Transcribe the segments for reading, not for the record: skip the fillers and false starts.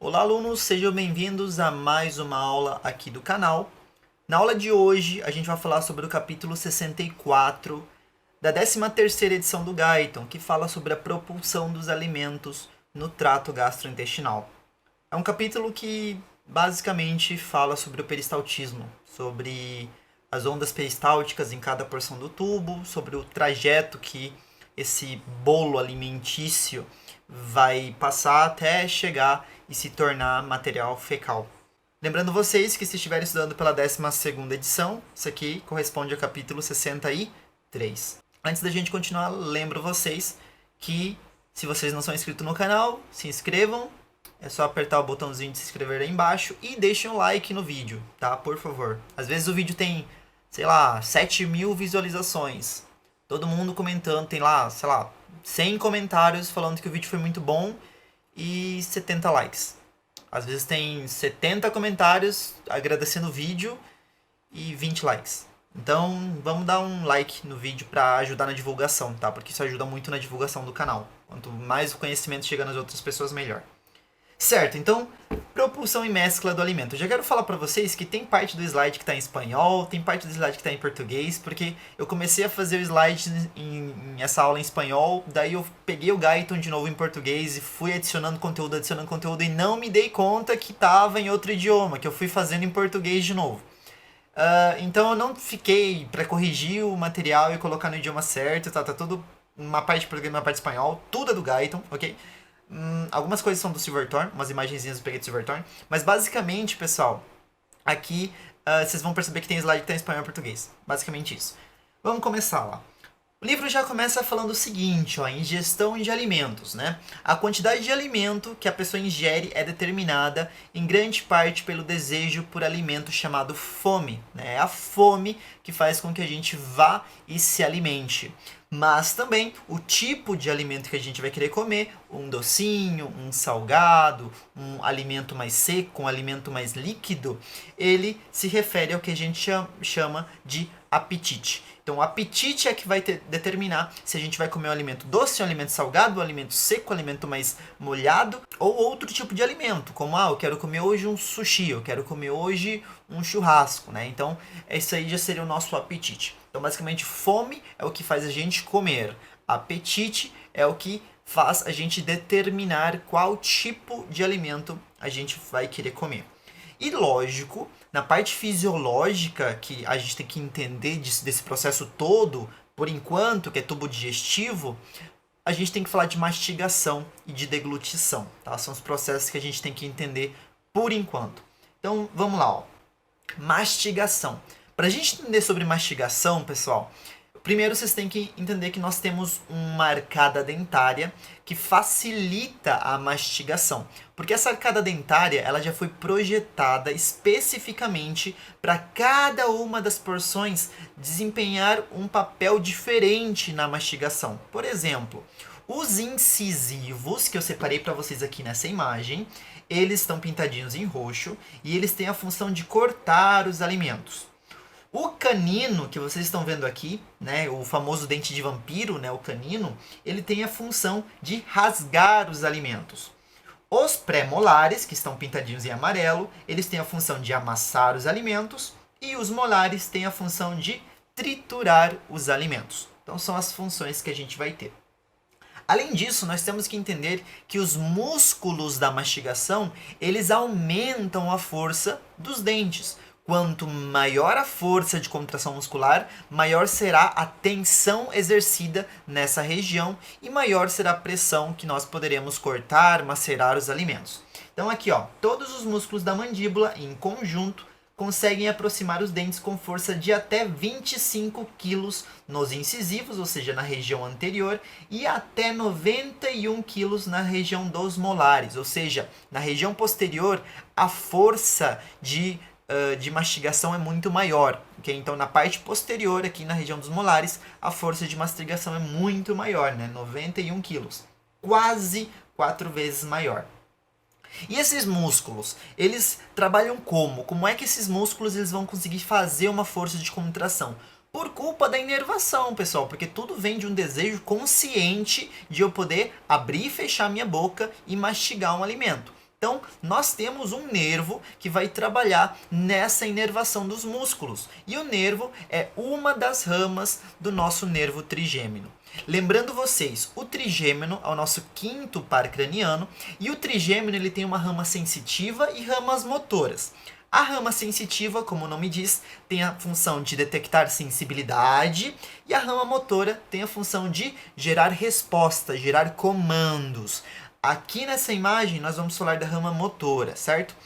Olá, alunos, sejam bem-vindos a mais uma aula aqui do canal. Na aula de hoje, a gente vai falar sobre o capítulo 64 da 13ª edição do Guyton, que fala sobre a propulsão dos alimentos no trato gastrointestinal. É um capítulo que basicamente fala sobre o peristaltismo, sobre as ondas peristálticas em cada porção do tubo, sobre o trajeto que esse bolo alimentício vai passar até chegar e se tornar material fecal. Lembrando vocês que se estiverem estudando pela 12ª edição, isso aqui corresponde ao capítulo 63. Antes da gente continuar, lembro vocês que se vocês não são inscritos no canal, se inscrevam. É só apertar o botãozinho de se inscrever aí embaixo e deixem um like no vídeo, tá? Por favor. Às vezes o vídeo tem, 7.000 visualizações. Todo mundo comentando, tem lá, 100 comentários falando que o vídeo foi muito bom e 70 likes. Às vezes tem 70 comentários agradecendo o vídeo e 20 likes. Então, vamos dar um like no vídeo para ajudar na divulgação, tá? Porque isso ajuda muito na divulgação do canal. Quanto mais o conhecimento chega nas outras pessoas, melhor. Certo, então, propulsão e mescla do alimento. Eu já quero falar para vocês que tem parte do slide que está em espanhol, tem parte do slide que está em português, porque eu comecei a fazer o slide em essa aula em espanhol, daí eu peguei o Guyton de novo em português e fui adicionando conteúdo e não me dei conta que estava em outro idioma, que eu fui fazendo em português de novo. Então eu não fiquei para corrigir o material e colocar no idioma certo, tá tudo uma parte de português e uma parte de espanhol, tudo é do Guyton, ok? Algumas coisas são do Silverthorne, umas imagenzinhas eu peguei do Silverthorne, mas basicamente, pessoal, aqui vocês vão perceber que tem slide que está em espanhol e português. Basicamente isso. Vamos começar lá. O livro já começa falando o seguinte, ó, ingestão de alimentos, né? A quantidade de alimento que a pessoa ingere é determinada em grande parte pelo desejo por alimento chamado fome, né? É a fome que faz com que a gente vá e se alimente. Mas também o tipo de alimento que a gente vai querer comer, um docinho, um salgado, um alimento mais seco, um alimento mais líquido, ele se refere ao que a gente chama de apetite. Então, o apetite é que vai determinar se a gente vai comer um alimento doce, um alimento salgado, um alimento seco, um alimento mais molhado ou outro tipo de alimento, como eu quero comer hoje um sushi, eu quero comer hoje um churrasco, né? Então, esse aí já seria o nosso apetite. Então, basicamente, fome é o que faz a gente comer. Apetite é o que faz a gente determinar qual tipo de alimento a gente vai querer comer. E lógico, na parte fisiológica que a gente tem que entender desse processo todo, por enquanto, que é tubo digestivo, a gente tem que falar de mastigação e de deglutição, tá? São os processos que a gente tem que entender por enquanto. Então, vamos lá, ó. Mastigação. Para a gente entender sobre mastigação, pessoal, primeiro vocês têm que entender que nós temos uma arcada dentária que facilita a mastigação. Porque essa arcada dentária ela já foi projetada especificamente para cada uma das porções desempenhar um papel diferente na mastigação. Por exemplo, os incisivos, que eu separei para vocês aqui nessa imagem, eles estão pintadinhos em roxo e eles têm a função de cortar os alimentos. O canino, que vocês estão vendo aqui, né, o famoso dente de vampiro, né, o canino, ele tem a função de rasgar os alimentos. Os pré-molares, que estão pintadinhos em amarelo, eles têm a função de amassar os alimentos e os molares têm a função de triturar os alimentos. Então são as funções que a gente vai ter. Além disso, nós temos que entender que os músculos da mastigação, eles aumentam a força dos dentes. Quanto maior a força de contração muscular, maior será a tensão exercida nessa região e maior será a pressão que nós poderemos cortar, macerar os alimentos. Então aqui, ó, todos os músculos da mandíbula em conjunto conseguem aproximar os dentes com força de até 25 kg nos incisivos, ou seja, na região anterior, e até 91 kg na região dos molares, ou seja, na região posterior, a força de mastigação é muito maior. Okay? Então, na parte posterior, aqui na região dos molares, a força de mastigação é muito maior, né? 91 kg. Quase 4 vezes maior. E esses músculos, eles trabalham como? Como é que esses músculos eles vão conseguir fazer uma força de contração? Por culpa da inervação, pessoal, porque tudo vem de um desejo consciente de eu poder abrir e fechar minha boca e mastigar um alimento. Então, nós temos um nervo que vai trabalhar nessa inervação dos músculos. E o nervo é uma das ramas do nosso nervo trigêmino. Lembrando vocês, o trigêmino é o nosso quinto par craniano e o trigêmino ele tem uma rama sensitiva e ramas motoras. A rama sensitiva, como o nome diz, tem a função de detectar sensibilidade e a rama motora tem a função de gerar resposta, gerar comandos. Aqui nessa imagem nós vamos falar da rama motora, certo?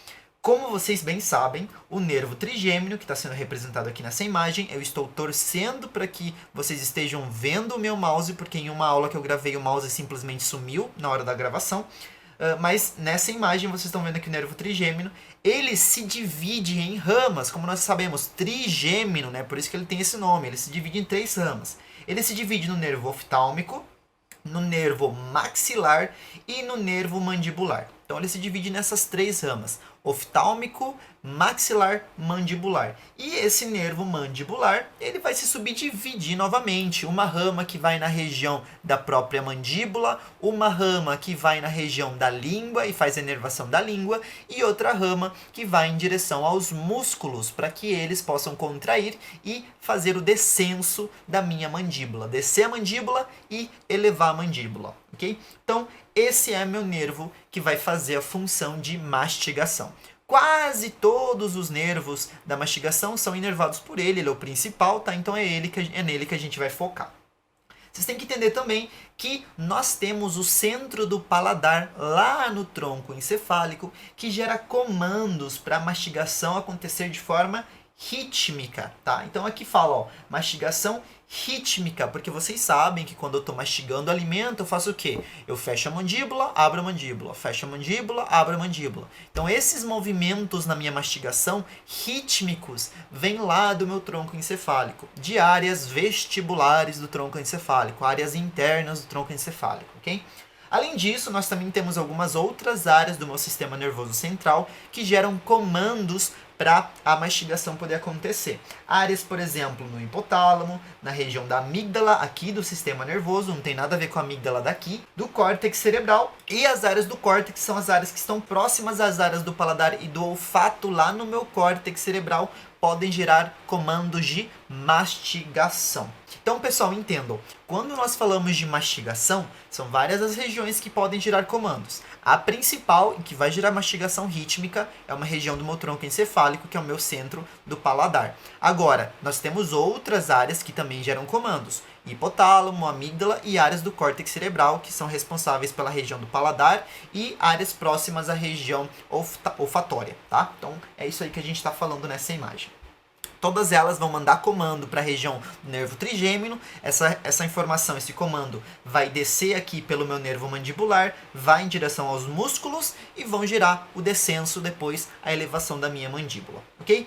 Como vocês bem sabem, o nervo trigêmino, que está sendo representado aqui nessa imagem, eu estou torcendo para que vocês estejam vendo o meu mouse, porque em uma aula que eu gravei o mouse simplesmente sumiu na hora da gravação. Mas nessa imagem vocês estão vendo aqui o nervo trigêmino, ele se divide em ramas, como nós sabemos, trigêmino, né? Por isso que ele tem esse nome, ele se divide em 3 ramas. Ele se divide no nervo oftálmico, no nervo maxilar e no nervo mandibular. Então ele se divide nessas 3 ramas: oftálmico, maxilar, mandibular. E esse nervo mandibular, ele vai se subdividir novamente. Uma rama que vai na região da própria mandíbula, uma rama que vai na região da língua e faz a inervação da língua, e outra rama que vai em direção aos músculos, para que eles possam contrair e fazer o descenso da minha mandíbula. Descer a mandíbula e elevar a mandíbula, ok? Então, esse é meu nervo que vai fazer a função de mastigação. Quase todos os nervos da mastigação são inervados por ele é o principal, tá? Então é nele que a gente vai focar. Vocês têm que entender também que nós temos o centro do paladar lá no tronco encefálico que gera comandos para a mastigação acontecer de forma rítmica, tá? Então aqui fala, ó, mastigação rítmica, porque vocês sabem que quando eu estou mastigando alimento, eu faço o quê? Eu fecho a mandíbula, abro a mandíbula, fecho a mandíbula, abro a mandíbula. Então esses movimentos na minha mastigação rítmicos vêm lá do meu tronco encefálico, de áreas vestibulares do tronco encefálico, áreas internas do tronco encefálico, ok? Além disso, nós também temos algumas outras áreas do meu sistema nervoso central que geram comandos para a mastigação poder acontecer. Áreas, por exemplo, no hipotálamo, na região da amígdala aqui do sistema nervoso, não tem nada a ver com a amígdala daqui, do córtex cerebral, e as áreas do córtex são as áreas que estão próximas às áreas do paladar e do olfato lá no meu córtex cerebral, podem gerar comandos de mastigação. Então, pessoal, entendam, quando nós falamos de mastigação, são várias as regiões que podem gerar comandos. A principal, que vai gerar mastigação rítmica, é uma região do meu tronco encefálico, que é o meu centro do paladar. Agora, nós temos outras áreas que também geram comandos. Hipotálamo, amígdala e áreas do córtex cerebral, que são responsáveis pela região do paladar e áreas próximas à região olfatória, tá? Então, é isso aí que a gente está falando nessa imagem. Todas elas vão mandar comando para a região do nervo trigêmino. Essa informação, esse comando, vai descer aqui pelo meu nervo mandibular, vai em direção aos músculos e vão gerar o descenso, depois a elevação da minha mandíbula, ok?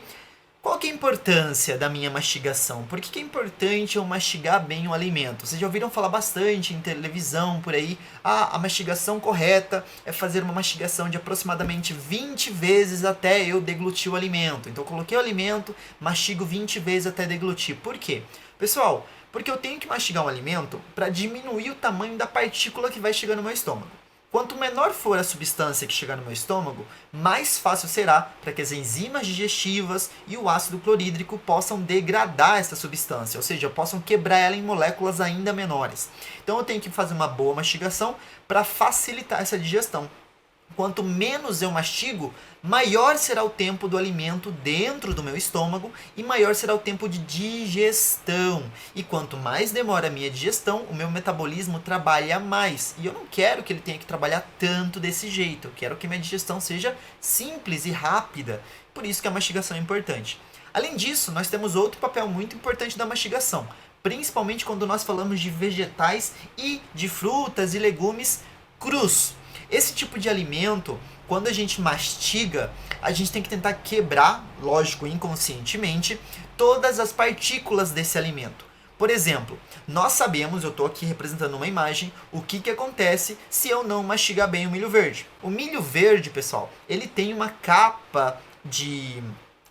Qual que é a importância da minha mastigação? Por que é importante eu mastigar bem o alimento? Vocês já ouviram falar bastante em televisão, por aí. A mastigação correta é fazer uma mastigação de aproximadamente 20 vezes até eu deglutir o alimento. Então, eu coloquei o alimento, mastigo 20 vezes até deglutir. Por quê? Pessoal, porque eu tenho que mastigar um alimento para diminuir o tamanho da partícula que vai chegar no meu estômago. Quanto menor for a substância que chegar no meu estômago, mais fácil será para que as enzimas digestivas e o ácido clorídrico possam degradar essa substância, ou seja, possam quebrar ela em moléculas ainda menores. Então eu tenho que fazer uma boa mastigação para facilitar essa digestão. Quanto menos eu mastigo, maior será o tempo do alimento dentro do meu estômago e maior será o tempo de digestão. E quanto mais demora a minha digestão, o meu metabolismo trabalha mais. E eu não quero que ele tenha que trabalhar tanto desse jeito. Eu quero que minha digestão seja simples e rápida. Por isso que a mastigação é importante. Além disso, nós temos outro papel muito importante da mastigação, principalmente quando nós falamos de vegetais e de frutas e legumes crus. Esse tipo de alimento, quando a gente mastiga, a gente tem que tentar quebrar, lógico, inconscientemente, todas as partículas desse alimento. Por exemplo, nós sabemos, eu estou aqui representando uma imagem, o que acontece se eu não mastigar bem o milho verde. O milho verde, pessoal, ele tem uma capa de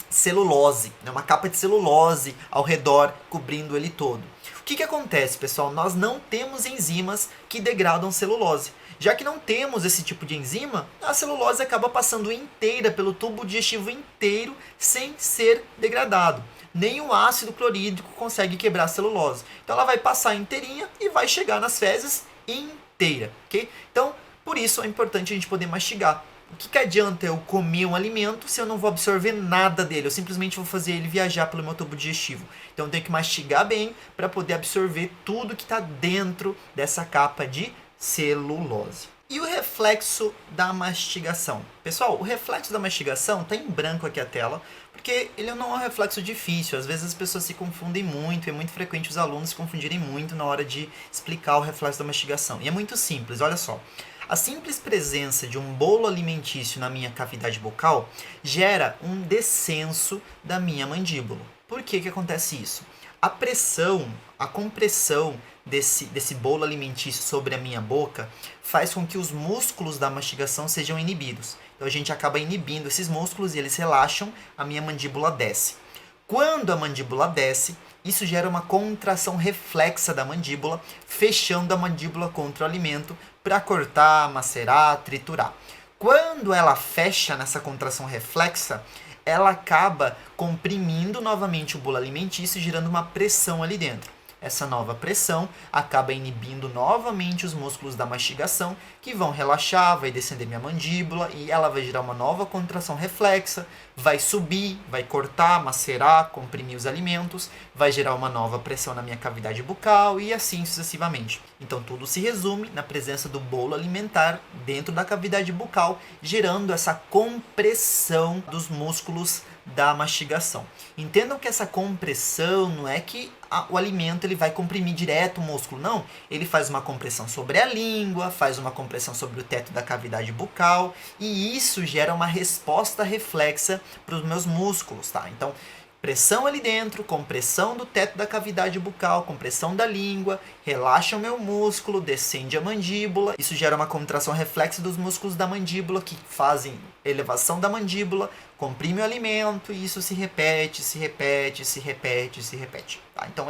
celulose, né? Uma capa de celulose ao redor, cobrindo ele todo. O que acontece, pessoal? Nós não temos enzimas que degradam celulose. Já que não temos esse tipo de enzima, a celulose acaba passando inteira pelo tubo digestivo inteiro sem ser degradado. Nem o ácido clorídrico consegue quebrar a celulose. Então ela vai passar inteirinha e vai chegar nas fezes inteira, ok? Então, por isso é importante a gente poder mastigar. O que adianta eu comer um alimento se eu não vou absorver nada dele? Eu simplesmente vou fazer ele viajar pelo meu tubo digestivo. Então eu tenho que mastigar bem para poder absorver tudo que está dentro dessa capa de celulose. E o reflexo da mastigação? Pessoal, o reflexo da mastigação está em branco aqui a tela, porque ele não é um reflexo difícil. Às vezes as pessoas se confundem muito, é muito frequente os alunos se confundirem muito na hora de explicar o reflexo da mastigação. E é muito simples, olha só. A simples presença de um bolo alimentício na minha cavidade bucal gera um descenso da minha mandíbula. Por que acontece isso? A pressão, a compressão desse bolo alimentício sobre a minha boca faz com que os músculos da mastigação sejam inibidos. Então a gente acaba inibindo esses músculos e eles relaxam, a minha mandíbula desce. Quando a mandíbula desce, isso gera uma contração reflexa da mandíbula, fechando a mandíbula contra o alimento para cortar, macerar, triturar. Quando ela fecha nessa contração reflexa, ela acaba comprimindo novamente o bolo alimentício, gerando uma pressão ali dentro. Essa nova pressão acaba inibindo novamente os músculos da mastigação, que vão relaxar, vai descender minha mandíbula e ela vai gerar uma nova contração reflexa, vai subir, vai cortar, macerar, comprimir os alimentos, vai gerar uma nova pressão na minha cavidade bucal e assim sucessivamente. Então tudo se resume na presença do bolo alimentar dentro da cavidade bucal, gerando essa compressão dos músculos da mastigação. Entendam que essa compressão não é que o alimento ele vai comprimir direto o músculo, não. Ele faz uma compressão sobre a língua, faz uma compressão sobre o teto da cavidade bucal e isso gera uma resposta reflexa para os meus músculos, tá? Então, pressão ali dentro, compressão do teto da cavidade bucal, compressão da língua, relaxa o meu músculo, descende a mandíbula. Isso gera uma contração reflexa dos músculos da mandíbula que fazem elevação da mandíbula, comprime o alimento e isso se repete, se repete, se repete, se repete. Tá? Então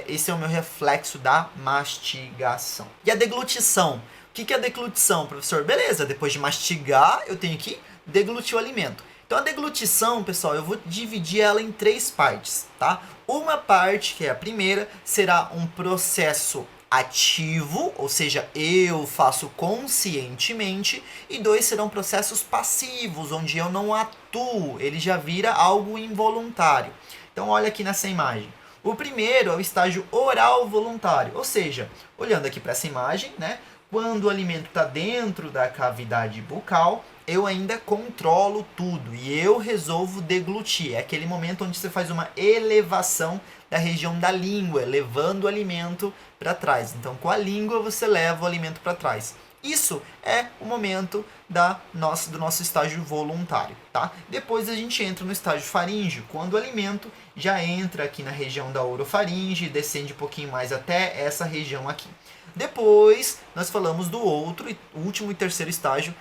esse é o meu reflexo da mastigação. E a deglutição? O que é a deglutição, professor? Beleza, depois de mastigar eu tenho que deglutir o alimento. Então a deglutição, pessoal, eu vou dividir ela em 3 partes, tá? Uma parte, que é a primeira, será um processo ativo, ou seja, eu faço conscientemente, e 2 serão processos passivos, onde eu não atuo, ele já vira algo involuntário. Então olha aqui nessa imagem. O primeiro é o estágio oral voluntário, ou seja, olhando aqui para essa imagem, né? Quando o alimento está dentro da cavidade bucal, eu ainda controlo tudo e eu resolvo deglutir. É aquele momento onde você faz uma elevação da região da língua, levando o alimento para trás. Então, com a língua, você leva o alimento para trás. Isso é o momento do nosso estágio voluntário, tá? Depois a gente entra no estágio faríngeo, quando o alimento já entra aqui na região da orofaringe e descende um pouquinho mais até essa região aqui. Depois, nós falamos do último e terceiro estágio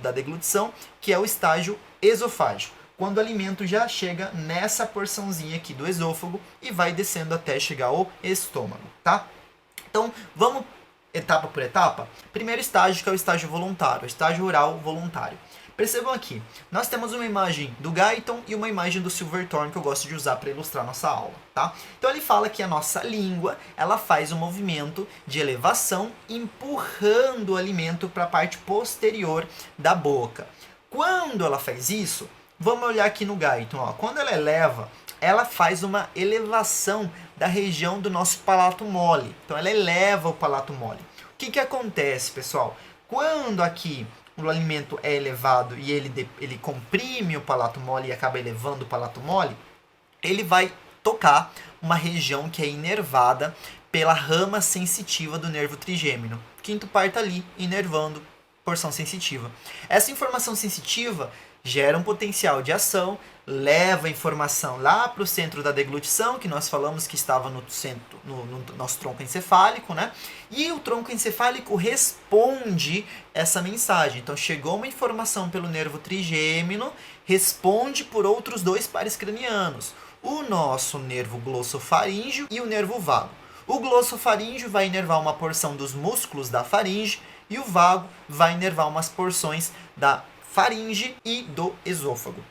da deglutição, que é o estágio esofágico, quando o alimento já chega nessa porçãozinha aqui do esôfago e vai descendo até chegar ao estômago, tá? Então, vamos etapa por etapa? Primeiro estágio, que é o estágio voluntário, o estágio oral voluntário. Percebam aqui, nós temos uma imagem do Guyton e uma imagem do Silverthorne que eu gosto de usar para ilustrar nossa aula, tá? Então ele fala que a nossa língua, ela faz um movimento de elevação empurrando o alimento para a parte posterior da boca. Quando ela faz isso, vamos olhar aqui no Guyton, ó, quando ela eleva, ela faz uma elevação da região do nosso palato mole. Então ela eleva o palato mole. O que acontece, pessoal? Quando aqui o alimento é elevado e ele comprime o palato mole e acaba elevando o palato mole, ele vai tocar uma região que é inervada pela rama sensitiva do nervo trigêmino. Quinto par está ali, inervando porção sensitiva. Essa informação sensitiva gera um potencial de ação, leva a informação lá para o centro da deglutição, que nós falamos que estava no nosso tronco encefálico, né? E o tronco encefálico responde essa mensagem. Então, chegou uma informação pelo nervo trigêmino, responde por outros 2 pares cranianos. O nosso nervo glossofaríngeo e o nervo vago. O glossofaríngeo vai inervar uma porção dos músculos da faringe e o vago vai inervar umas porções da faringe e do esôfago.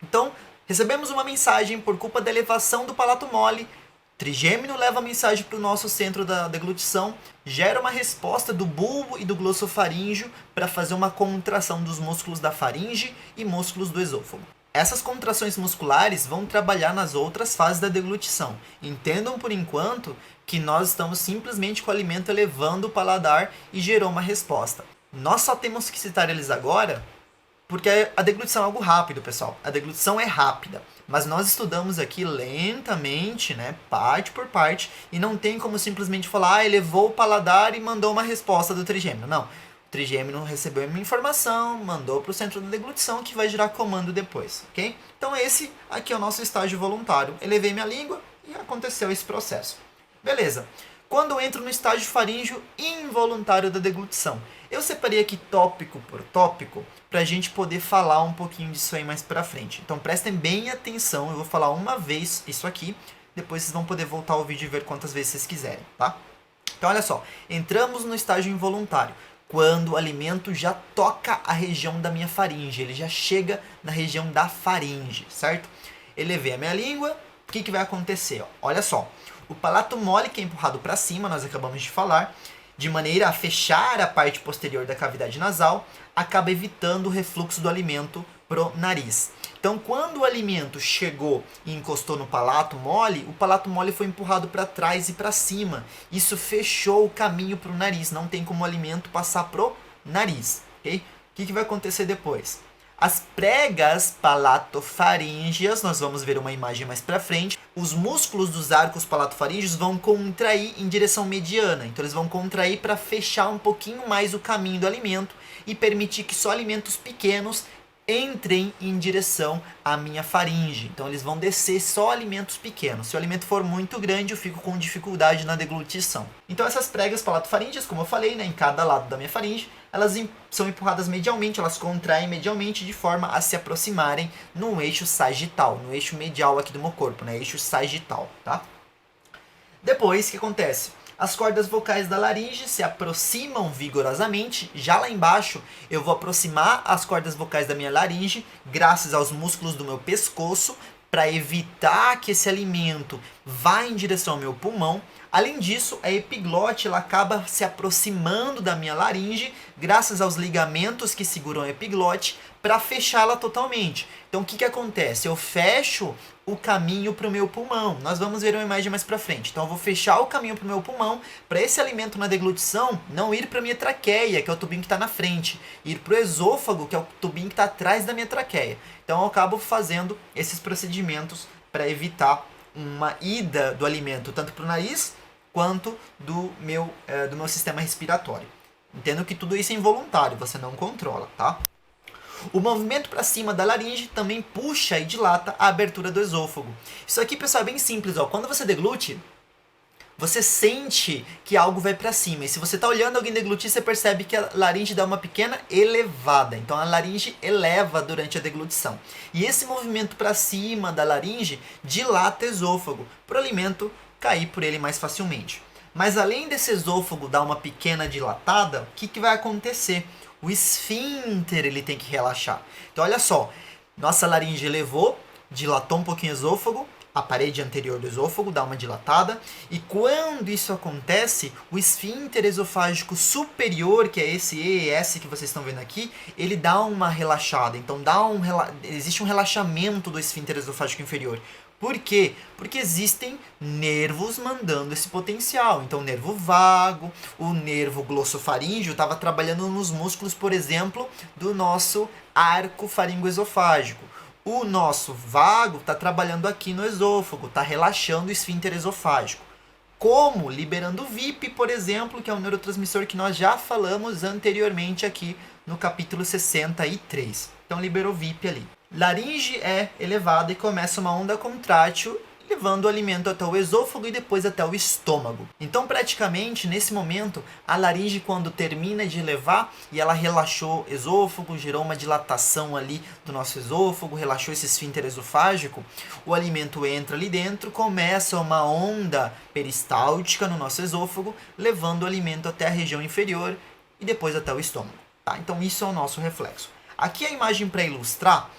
Então, recebemos uma mensagem por culpa da elevação do palato mole. Trigêmino leva a mensagem para o nosso centro da deglutição, gera uma resposta do bulbo e do glossofaríngeo para fazer uma contração dos músculos da faringe e músculos do esôfago. Essas contrações musculares vão trabalhar nas outras fases da deglutição. Entendam por enquanto que nós estamos simplesmente com o alimento elevando o paladar e gerou uma resposta. Nós só temos que citar eles agora porque a deglutição é algo rápido, pessoal. A deglutição é rápida, mas nós estudamos aqui lentamente, né, parte por parte, e não tem como simplesmente falar, elevou o paladar e mandou uma resposta do trigêmino. Não, o trigêmino recebeu uma informação, mandou para o centro da deglutição, que vai gerar comando depois, ok? Então esse aqui é o nosso estágio voluntário. Elevei minha língua e aconteceu esse processo. Beleza. Quando eu entro no estágio faríngeo involuntário da deglutição, eu separei aqui tópico por tópico para a gente poder falar um pouquinho disso aí mais para frente. Então prestem bem atenção, eu vou falar uma vez isso aqui, depois vocês vão poder voltar ao vídeo e ver quantas vezes vocês quiserem, tá? Então olha só, entramos no estágio involuntário, quando o alimento já toca a região da minha faringe, ele já chega na região da faringe, certo? Elevei a minha língua, o que vai acontecer? Olha só, o palato mole que é empurrado para cima, nós acabamos de falar, de maneira a fechar a parte posterior da cavidade nasal, acaba evitando o refluxo do alimento pro nariz. Então, quando o alimento chegou e encostou no palato mole foi empurrado para trás e para cima. Isso fechou o caminho para o nariz, não tem como o alimento passar pro nariz, ok? O que vai acontecer depois? As pregas palatofaríngeas, nós vamos ver uma imagem mais para frente, os músculos dos arcos palatofaríngeos vão contrair em direção mediana. Então eles vão contrair para fechar um pouquinho mais o caminho do alimento e permitir que só alimentos pequenos entrem em direção à minha faringe. Então eles vão descer só alimentos pequenos. Se o alimento for muito grande, eu fico com dificuldade na deglutição. Então essas pregas palatofaríngeas, como eu falei, né, em cada lado da minha faringe, elas são empurradas medialmente, elas contraem medialmente de forma a se aproximarem no eixo sagital, no eixo medial aqui do meu corpo, né, eixo sagital, tá? Depois, o que acontece? As cordas vocais da laringe se aproximam vigorosamente. Já lá embaixo, eu vou aproximar as cordas vocais da minha laringe, graças aos músculos do meu pescoço, para evitar que esse alimento vá em direção ao meu pulmão. Além disso, a epiglote ela acaba se aproximando da minha laringe, graças aos ligamentos que seguram a epiglote, para fechá-la totalmente. Então, o que acontece? Eu fecho o caminho para o meu pulmão. Nós vamos ver uma imagem mais para frente. Então, eu vou fechar o caminho para o meu pulmão, para esse alimento na deglutição não ir para a minha traqueia, que é o tubinho que está na frente, ir para o esôfago, que é o tubinho que está atrás da minha traqueia. Então, eu acabo fazendo esses procedimentos para evitar uma ida do alimento, tanto para o nariz, quanto do meu sistema respiratório. Entendo que tudo isso é involuntário, você não controla, tá? O movimento para cima da laringe também puxa e dilata a abertura do esôfago. Isso aqui, pessoal, é bem simples. Ó. Quando você deglute, você sente que algo vai para cima. E se você está olhando alguém deglutir, você percebe que a laringe dá uma pequena elevada. Então, a laringe eleva durante a deglutição. E esse movimento para cima da laringe dilata o esôfago, para o alimento cair por ele mais facilmente. Mas além desse esôfago dar uma pequena dilatada, o que vai acontecer? O esfíncter ele tem que relaxar. Então olha só, nossa laringe elevou, dilatou um pouquinho o esôfago, a parede anterior do esôfago dá uma dilatada, e quando isso acontece, o esfíncter esofágico superior, que é esse E e S que vocês estão vendo aqui, ele dá uma relaxada. Então existe um relaxamento do esfíncter esofágico inferior. Por quê? Porque existem nervos mandando esse potencial. Então, o nervo vago, o nervo glossofaríngeo estava trabalhando nos músculos, por exemplo, do nosso arco faringoesofágico. O nosso vago está trabalhando aqui no esôfago, está relaxando o esfíncter esofágico. Como? Liberando o VIP, por exemplo, que é um neurotransmissor que nós já falamos anteriormente aqui no capítulo 63. Então, liberou o VIP ali. Laringe é elevada e começa uma onda contrátil, levando o alimento até o esôfago e depois até o estômago. Então, praticamente, nesse momento, a laringe, quando termina de elevar e ela relaxou o esôfago, gerou uma dilatação ali do nosso esôfago, relaxou esse esfíncter esofágico, o alimento entra ali dentro, começa uma onda peristáltica no nosso esôfago, levando o alimento até a região inferior, e depois até o estômago. Tá? Então isso é o nosso reflexo. Aqui a imagem para ilustrar,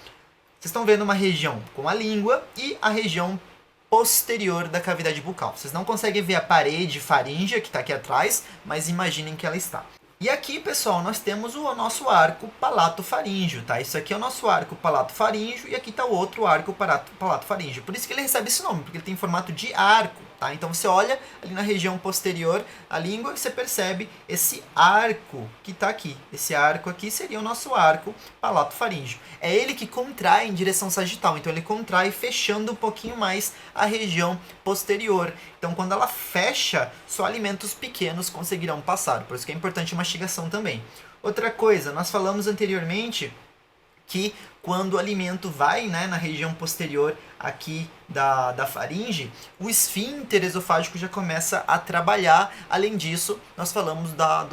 vocês estão vendo uma região com a língua e a região posterior da cavidade bucal. Vocês não conseguem ver a parede faríngea que está aqui atrás, mas imaginem que ela está. E aqui, pessoal, nós temos o nosso arco palato-faríngeo, tá? Isso aqui é o nosso arco palato-faríngeo e aqui está o outro arco palato-faríngeo. Por isso que ele recebe esse nome, porque ele tem formato de arco, tá? Então você olha ali na região posterior a língua e você percebe esse arco que está aqui. Esse arco aqui seria o nosso arco palato-faríngeo. É ele que contrai em direção sagital, então ele contrai fechando um pouquinho mais a região posterior. Então quando ela fecha, só alimentos pequenos conseguirão passar, por isso que é importante a mastigação também. Outra coisa, nós falamos anteriormente que quando o alimento vai, né, na região posterior aqui da faringe, o esfíncter esofágico já começa a trabalhar. Além disso, nós falamos da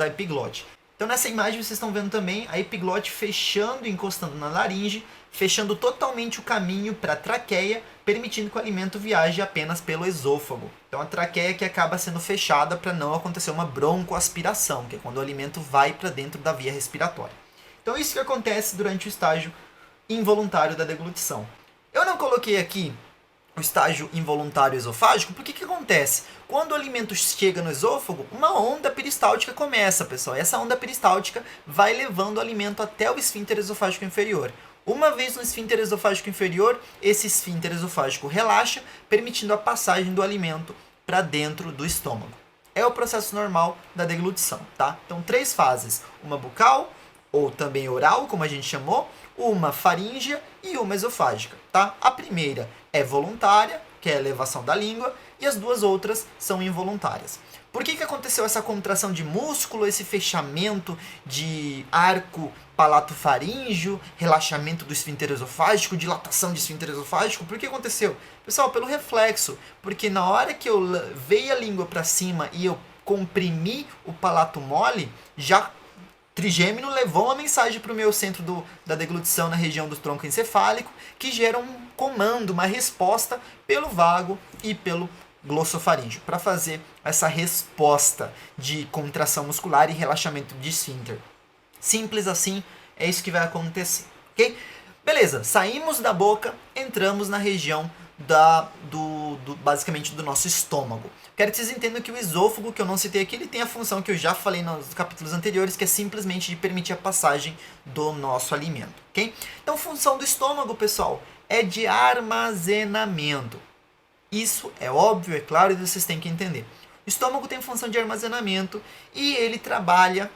epiglote. Então nessa imagem vocês estão vendo também a epiglote fechando e encostando na laringe, fechando totalmente o caminho para a traqueia, permitindo que o alimento viaje apenas pelo esôfago. Então a traqueia que acaba sendo fechada para não acontecer uma broncoaspiração, que é quando o alimento vai para dentro da via respiratória. Então isso que acontece durante o estágio involuntário da deglutição. Eu não coloquei aqui o estágio involuntário esofágico, porque que acontece? Quando o alimento chega no esôfago, uma onda peristáltica começa, pessoal. E essa onda peristáltica vai levando o alimento até o esfíncter esofágico inferior. Uma vez no esfíncter esofágico inferior, esse esfíncter esofágico relaxa, permitindo a passagem do alimento para dentro do estômago. É o processo normal da deglutição, tá? Então, 3 fases. Uma bucal, ou também oral, como a gente chamou, uma faríngea e uma esofágica, tá? A primeira é voluntária, que é a elevação da língua, e as 2 outras são involuntárias. Por que aconteceu essa contração de músculo, esse fechamento de arco palato-faríngeo, relaxamento do esfíncter esofágico, dilatação de esfíncter esofágico? Por que aconteceu? Pessoal, pelo reflexo, porque na hora que eu veio a língua para cima e eu comprimi o palato mole, já trigêmino levou uma mensagem para o meu centro da deglutição na região do tronco encefálico, que gera um comando, uma resposta pelo vago e pelo glossofaríngeo, para fazer essa resposta de contração muscular e relaxamento de esfíncter. Simples assim, é isso que vai acontecer, ok? Beleza, saímos da boca, entramos na região basicamente do nosso estômago. Quero que vocês entendam que o esôfago, que eu não citei aqui, ele tem a função que eu já falei nos capítulos anteriores, que é simplesmente de permitir a passagem do nosso alimento, ok? Então, a função do estômago, pessoal, é de armazenamento. Isso é óbvio, é claro, e vocês têm que entender. O estômago tem função de armazenamento e ele trabalha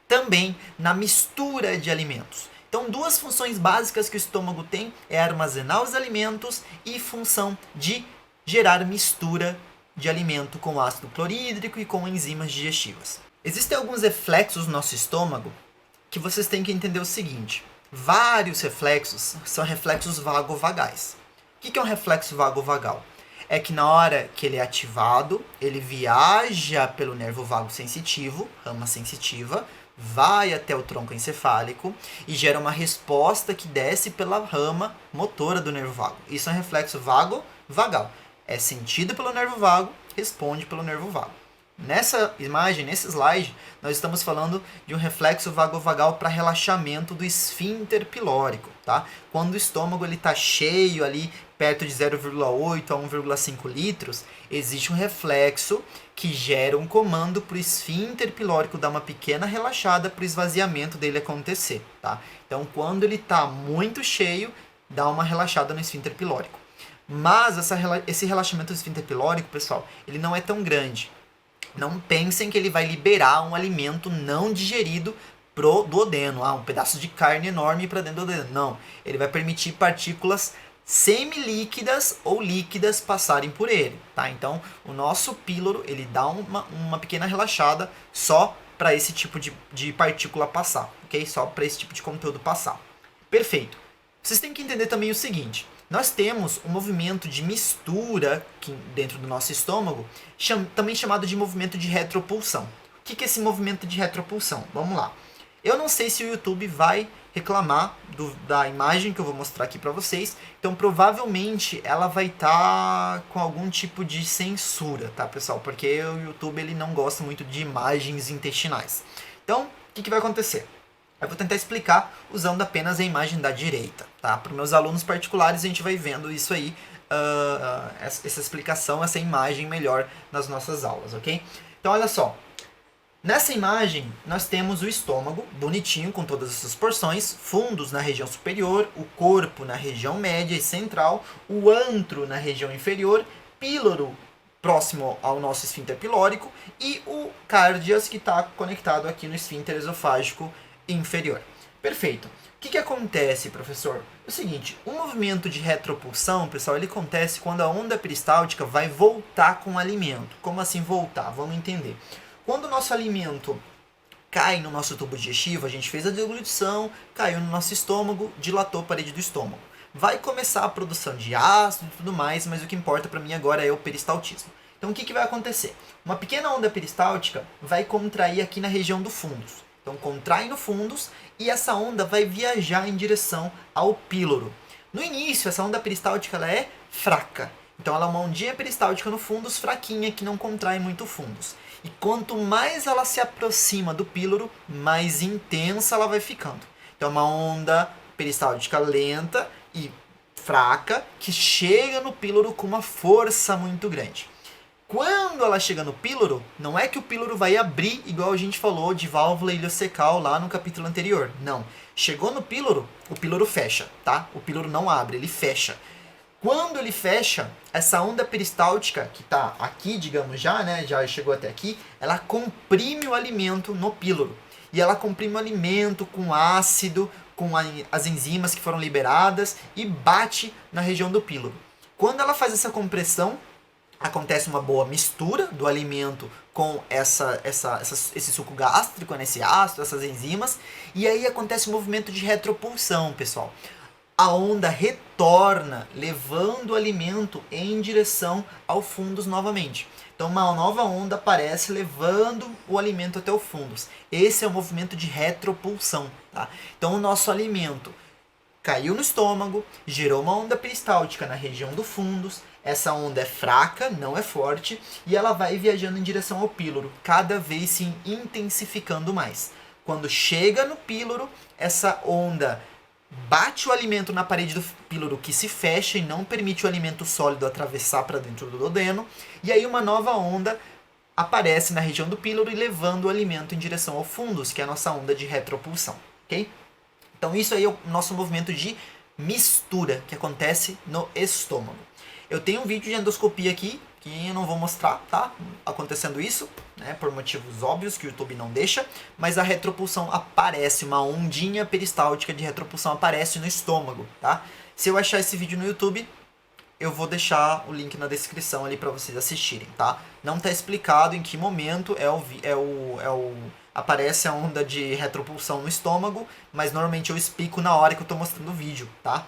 também na mistura de alimentos. Então, 2 funções básicas que o estômago tem é armazenar os alimentos e função de gerar mistura de alimento com ácido clorídrico e com enzimas digestivas. Existem alguns reflexos no nosso estômago que vocês têm que entender o seguinte. Vários reflexos são reflexos vagovagais. O que é um reflexo vagovagal? É que na hora que ele é ativado, ele viaja pelo nervo vago sensitivo, rama sensitiva, vai até o tronco encefálico e gera uma resposta que desce pela rama motora do nervo vago. Isso é um reflexo vago-vagal. É sentido pelo nervo vago, responde pelo nervo vago. Nessa imagem, nesse slide, nós estamos falando de um reflexo vagovagal para relaxamento do esfíncter pilórico, tá? Quando o estômago está cheio ali, perto de 0,8 a 1,5 litros, existe um reflexo que gera um comando para o esfíncter pilórico dar uma pequena relaxada para o esvaziamento dele acontecer, tá? Então, quando ele está muito cheio, dá uma relaxada no esfíncter pilórico. Mas esse relaxamento do esfíncter pilórico, pessoal, ele não é tão grande. Não pensem que ele vai liberar um alimento não digerido pro duodeno, um pedaço de carne enorme para dentro do duodeno. Não, ele vai permitir partículas semilíquidas ou líquidas passarem por ele, tá? Então, o nosso píloro, ele dá uma pequena relaxada só para esse tipo de partícula passar, ok? Só para esse tipo de conteúdo passar. Perfeito. Vocês têm que entender também o seguinte. Nós temos um movimento de mistura dentro do nosso estômago, também chamado de movimento de retropulsão. O que é esse movimento de retropulsão? Vamos lá. Eu não sei se o YouTube vai reclamar da imagem que eu vou mostrar aqui para vocês, então provavelmente ela vai estar com algum tipo de censura, tá, pessoal? Porque o YouTube ele não gosta muito de imagens intestinais. Então, o que vai acontecer? Eu vou tentar explicar usando apenas a imagem da direita, tá? Para os meus alunos particulares a gente vai vendo isso aí, essa explicação, essa imagem melhor nas nossas aulas, ok? Então olha só, nessa imagem nós temos o estômago, bonitinho, com todas essas porções, fundos na região superior, o corpo na região média e central, o antro na região inferior, píloro próximo ao nosso esfíncter pilórico e o cárdias que está conectado aqui no esfíncter esofágico inferior. Perfeito. O que acontece, professor? É o seguinte, o movimento de retropulsão, pessoal, ele acontece quando a onda peristáltica vai voltar com o alimento. Como assim voltar? Vamos entender. Quando o nosso alimento cai no nosso tubo digestivo, a gente fez a deglutição, caiu no nosso estômago, dilatou a parede do estômago. Vai começar a produção de ácido e tudo mais, mas o que importa para mim agora é o peristaltismo. Então o que vai acontecer? Uma pequena onda peristáltica vai contrair aqui na região do fundus. Então contrai no fundus e essa onda vai viajar em direção ao píloro. No início, essa onda peristáltica ela é fraca. Então ela é uma ondinha peristáltica no fundus, fraquinha, que não contrai muito o fundus. E quanto mais ela se aproxima do píloro, mais intensa ela vai ficando. Então é uma onda peristáltica lenta e fraca que chega no píloro com uma força muito grande. Quando ela chega no píloro, não é que o píloro vai abrir, igual a gente falou de válvula ileocecal lá no capítulo anterior. Não. Chegou no píloro, o píloro fecha, tá? O píloro não abre, ele fecha. Quando ele fecha, essa onda peristáltica, que está aqui, digamos já, né? Já chegou até aqui, ela comprime o alimento no píloro. E ela comprime o alimento com ácido, com as enzimas que foram liberadas e bate na região do píloro. Quando ela faz essa compressão, acontece uma boa mistura do alimento com esse suco gástrico, esse ácido, essas enzimas, e aí acontece um movimento de retropulsão, pessoal. A onda retorna, levando o alimento em direção ao fundus novamente. Então uma nova onda aparece, levando o alimento até o fundus. Esse é o movimento de retropulsão, tá? Então o nosso alimento caiu no estômago, gerou uma onda peristáltica na região do fundus. Essa onda é fraca, não é forte, e ela vai viajando em direção ao píloro, cada vez se intensificando mais. Quando chega no píloro, essa onda bate o alimento na parede do píloro, que se fecha e não permite o alimento sólido atravessar para dentro do duodeno, e aí uma nova onda aparece na região do píloro e levando o alimento em direção ao fundus, que é a nossa onda de retropulsão, ok? Então isso aí é o nosso movimento de mistura que acontece no estômago. Eu tenho um vídeo de endoscopia aqui, que eu não vou mostrar, tá? Acontecendo isso, né? Por motivos óbvios que o YouTube não deixa, mas a retropulsão aparece, uma ondinha peristáltica de retropulsão aparece no estômago, tá? Se eu achar esse vídeo no YouTube, eu vou deixar o link na descrição ali para vocês assistirem, tá? Não tá explicado em que momento aparece a onda de retropulsão no estômago, mas normalmente eu explico na hora que eu tô mostrando o vídeo, tá?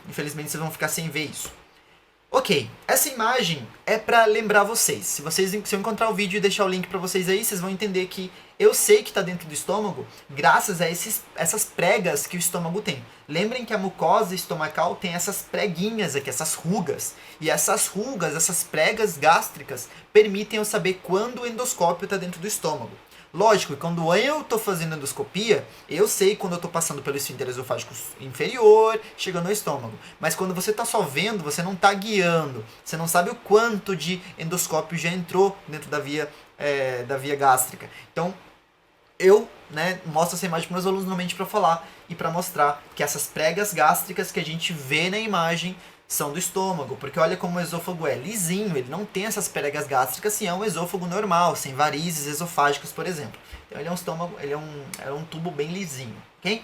Infelizmente vocês vão ficar sem ver isso. Ok, essa imagem é para lembrar vocês. Se eu encontrar o vídeo e deixar o link para vocês aí, vocês vão entender que eu sei que está dentro do estômago graças a essas pregas que o estômago tem. Lembrem que a mucosa estomacal tem essas preguinhas aqui, essas rugas. E essas rugas, essas pregas gástricas, permitem eu saber quando o endoscópio está dentro do estômago. Lógico, quando eu estou fazendo endoscopia, eu sei quando eu estou passando pelo esfíncter esofágico inferior, chegando ao estômago. Mas quando você está só vendo, você não está guiando. Você não sabe o quanto de endoscópio já entrou dentro da via gástrica. Então, eu mostro essa imagem para meus alunos normalmente para falar e para mostrar que essas pregas gástricas que a gente vê na imagem são do estômago, porque olha como o esôfago é lisinho, ele não tem essas pregas gástricas se é um esôfago normal, sem varizes esofágicas, por exemplo. Então ele é um estômago, ele é um tubo bem lisinho, ok?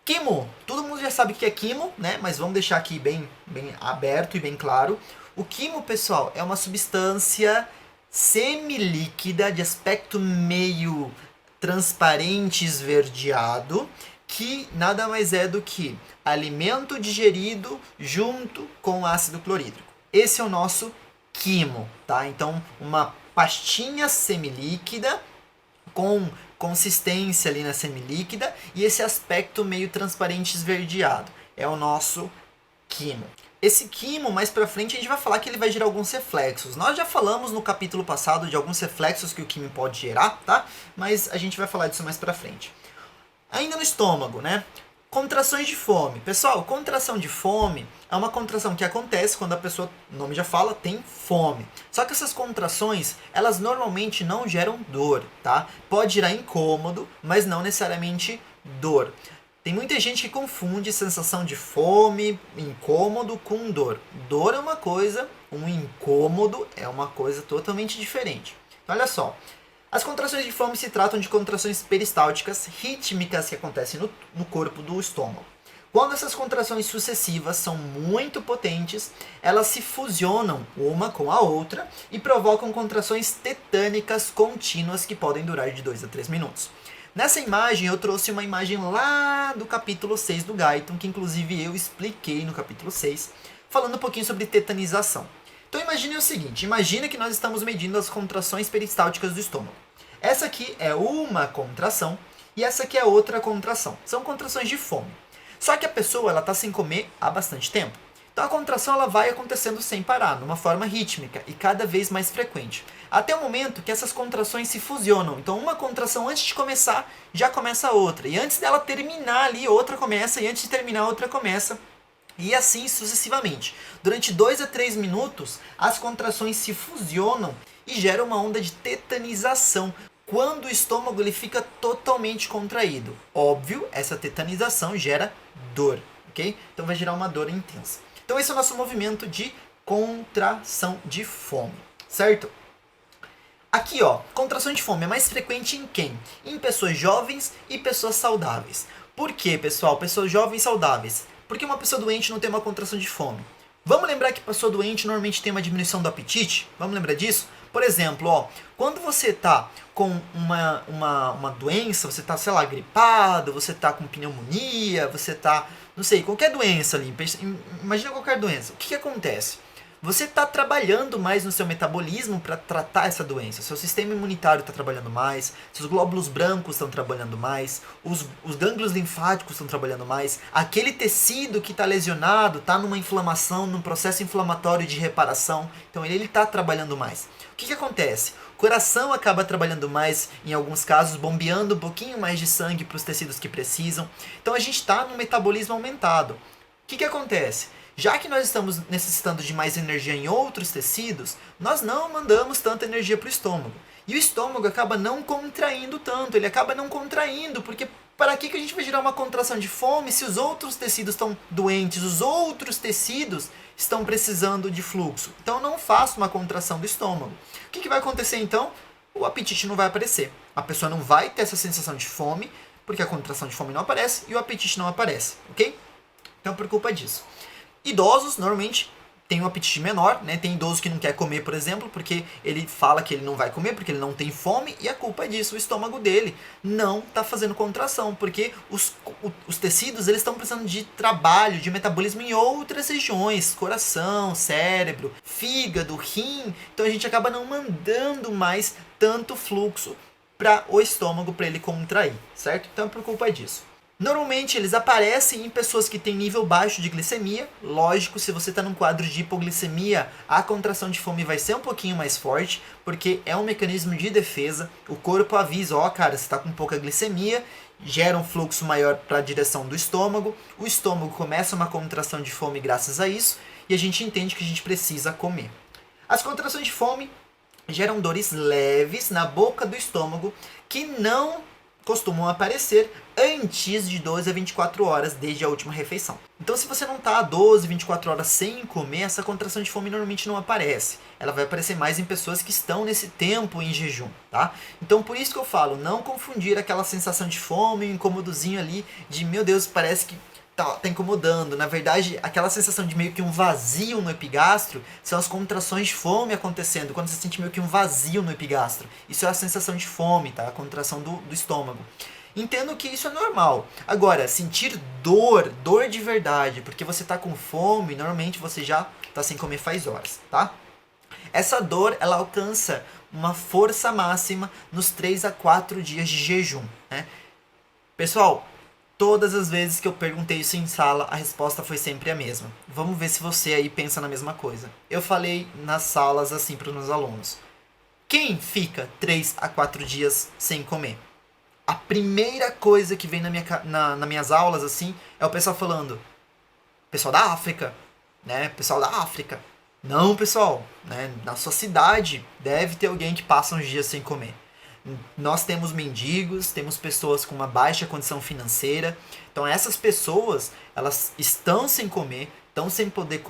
Quimo, todo mundo já sabe o que é quimo, né? Mas vamos deixar aqui bem aberto e bem claro. O quimo, pessoal, é uma substância semilíquida de aspecto meio transparente esverdeado, que nada mais é do que alimento digerido junto com ácido clorídrico. Esse é o nosso quimo, tá? Então, uma pastinha semilíquida com consistência ali na semilíquida e esse aspecto meio transparente esverdeado. É o nosso quimo. Esse quimo, mais pra frente, a gente vai falar que ele vai gerar alguns reflexos. Nós já falamos no capítulo passado de alguns reflexos que o quimo pode gerar, tá? Mas a gente vai falar disso mais pra frente. Ainda no estômago, né? Contrações de fome. Pessoal, contração de fome é uma contração que acontece quando a pessoa, o nome já fala, tem fome. Só que essas contrações, elas normalmente não geram dor, tá? Pode gerar incômodo, mas não necessariamente dor. Tem muita gente que confunde sensação de fome, incômodo com dor. Dor é uma coisa, um incômodo é uma coisa totalmente diferente. Então, olha só. As contrações de fome se tratam de contrações peristálticas rítmicas que acontecem no corpo do estômago. Quando essas contrações sucessivas são muito potentes, elas se fusionam uma com a outra e provocam contrações tetânicas contínuas que podem durar de 2 a 3 minutos. Nessa imagem eu trouxe uma imagem lá do capítulo 6 do Guyton, que inclusive eu expliquei no capítulo 6, falando um pouquinho sobre tetanização. Então imagine o seguinte, imagine que nós estamos medindo as contrações peristálticas do estômago. Essa aqui é uma contração e essa aqui é outra contração. São contrações de fome. Só que a pessoa está sem comer há bastante tempo. Então a contração ela vai acontecendo sem parar, numa forma rítmica e cada vez mais frequente. Até o momento que essas contrações se fusionam. Então uma contração antes de começar, já começa a outra. E antes dela terminar ali, outra começa. E antes de terminar, outra começa. E assim sucessivamente. Durante 2 a 3 minutos, as contrações se fusionam e geram uma onda de tetanização. Quando o estômago ele fica totalmente contraído. Óbvio, essa tetanização gera dor. Ok? Então vai gerar uma dor intensa. Então esse é o nosso movimento de contração de fome. Certo? Aqui, ó, contração de fome é mais frequente em quem? Em pessoas jovens e pessoas saudáveis. Por quê, pessoal? Pessoas jovens e saudáveis. Porque uma pessoa doente não tem uma contração de fome. Vamos lembrar que pessoa doente normalmente tem uma diminuição do apetite? Vamos lembrar disso? Por exemplo, ó, quando você está com uma doença, você está, sei lá, gripado, você está com pneumonia, você está, não sei, qualquer doença ali, imagina qualquer doença. O que acontece? Você está trabalhando mais no seu metabolismo para tratar essa doença. Seu sistema imunitário está trabalhando mais, seus glóbulos brancos estão trabalhando mais, os gânglios linfáticos estão trabalhando mais, aquele tecido que está lesionado está numa inflamação, num processo inflamatório de reparação, então ele está trabalhando mais. O que acontece? O coração acaba trabalhando mais, em alguns casos, bombeando um pouquinho mais de sangue para os tecidos que precisam. Então a gente está num metabolismo aumentado. O que acontece? Já que nós estamos necessitando de mais energia em outros tecidos, nós não mandamos tanta energia para o estômago. E o estômago acaba não contraindo tanto, ele acaba não contraindo, porque para que a gente vai gerar uma contração de fome se os outros tecidos estão doentes, os outros tecidos estão precisando de fluxo? Então eu não faço uma contração do estômago. O que vai acontecer então? O apetite não vai aparecer. A pessoa não vai ter essa sensação de fome, porque a contração de fome não aparece e o apetite não aparece, ok? Então por culpa disso. Idosos, normalmente, têm um apetite menor, né? Tem idoso que não quer comer, por exemplo, porque ele fala que ele não vai comer, porque ele não tem fome, e a culpa é disso, o estômago dele não está fazendo contração, porque os tecidos eles estão precisando de trabalho, de metabolismo em outras regiões, coração, cérebro, fígado, rim, então a gente acaba não mandando mais tanto fluxo para o estômago para ele contrair, certo? Então é por culpa disso. Normalmente eles aparecem em pessoas que têm nível baixo de glicemia. Lógico, se você está num quadro de hipoglicemia, a contração de fome vai ser um pouquinho mais forte, porque é um mecanismo de defesa. O corpo avisa, ó, cara, você está com pouca glicemia, gera um fluxo maior para a direção do estômago. O estômago começa uma contração de fome graças a isso, e a gente entende que a gente precisa comer. As contrações de fome geram dores leves na boca do estômago, que não costumam aparecer antes de 12 a 24 horas desde a última refeição. Então se você não está a 12, 24 horas sem comer, essa contração de fome normalmente não aparece. Ela vai aparecer mais em pessoas que estão nesse tempo em jejum, tá? Então por isso que eu falo, não confundir aquela sensação de fome, um incômodozinho ali, de meu Deus, parece que tá incomodando. Na verdade, aquela sensação de meio que um vazio no epigastro são as contrações de fome acontecendo, quando você sente meio que um vazio no epigastro. Isso é a sensação de fome, tá? A contração do estômago. Entendo que isso é normal. Agora, sentir dor de verdade, porque você tá com fome, normalmente você já tá sem comer faz horas, tá? Essa dor, ela alcança uma força máxima nos 3 a 4 dias de jejum, né? Pessoal, Todas as vezes que eu perguntei isso em sala, a resposta foi sempre a mesma. Vamos ver se você aí pensa na mesma coisa. Eu falei nas salas assim para os meus alunos. Quem fica 3 a 4 dias sem comer? A primeira coisa que vem nas minhas aulas assim é o pessoal falando: pessoal da África, né? Pessoal da África. Não, pessoal, né? Na sua cidade deve ter alguém que passa uns dias sem comer. Nós temos mendigos, temos pessoas com uma baixa condição financeira. Então essas pessoas, elas estão sem comer, estão sem poder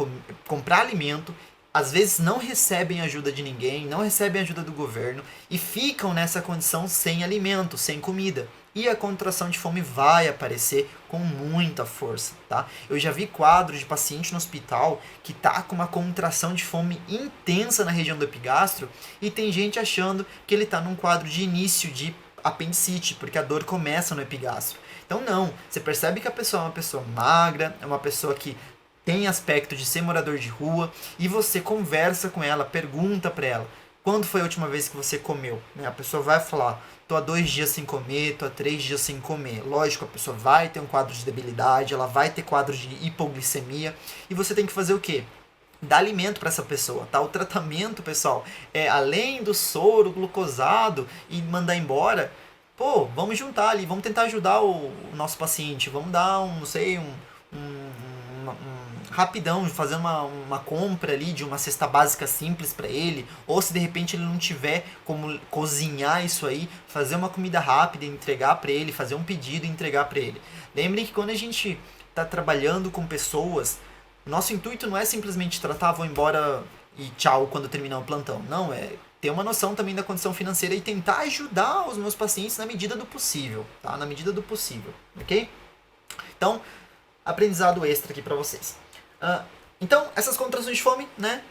comprar alimento, às vezes não recebem ajuda de ninguém, não recebem ajuda do governo e ficam nessa condição sem alimento, sem comida. E a contração de fome vai aparecer com muita força, tá? Eu já vi quadros de paciente no hospital que tá com uma contração de fome intensa na região do epigastro e tem gente achando que ele tá num quadro de início de apendicite, porque a dor começa no epigastro. Então não, você percebe que a pessoa é uma pessoa magra, é uma pessoa que tem aspecto de ser morador de rua e você conversa com ela, pergunta para ela: quando foi a última vez que você comeu? A pessoa vai falar: tô há 2 dias sem comer, tô há 3 dias sem comer. Lógico, a pessoa vai ter um quadro de debilidade, ela vai ter quadro de hipoglicemia e você tem que fazer o quê? Dar alimento para essa pessoa, tá? O tratamento, pessoal, é além do soro glucosado e mandar embora, pô, vamos juntar ali, vamos tentar ajudar o nosso paciente, vamos dar um, não sei, rapidão, fazer uma compra ali de uma cesta básica simples para ele, ou se de repente ele não tiver como cozinhar isso aí, fazer uma comida rápida e entregar para ele, fazer um pedido e entregar para ele. Lembrem que quando a gente está trabalhando com pessoas, nosso intuito não é simplesmente tratar, vou embora e tchau quando terminar o plantão. Não, é ter uma noção também da condição financeira e tentar ajudar os meus pacientes na medida do possível, tá? Na medida do possível, ok? Então, aprendizado extra aqui para vocês. Então, essas contrações de fome, né?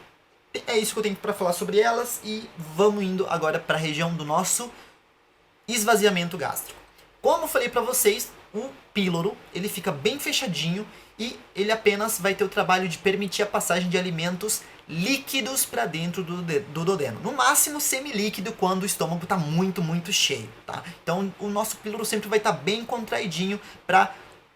É isso que eu tenho para falar sobre elas e vamos indo agora para a região do nosso esvaziamento gástrico. Como eu falei para vocês, o píloro ele fica bem fechadinho e ele apenas vai ter o trabalho de permitir a passagem de alimentos líquidos para dentro do duodeno. No máximo semilíquido quando o estômago está muito, muito cheio, tá? Então, o nosso píloro sempre vai estar bem contraidinho para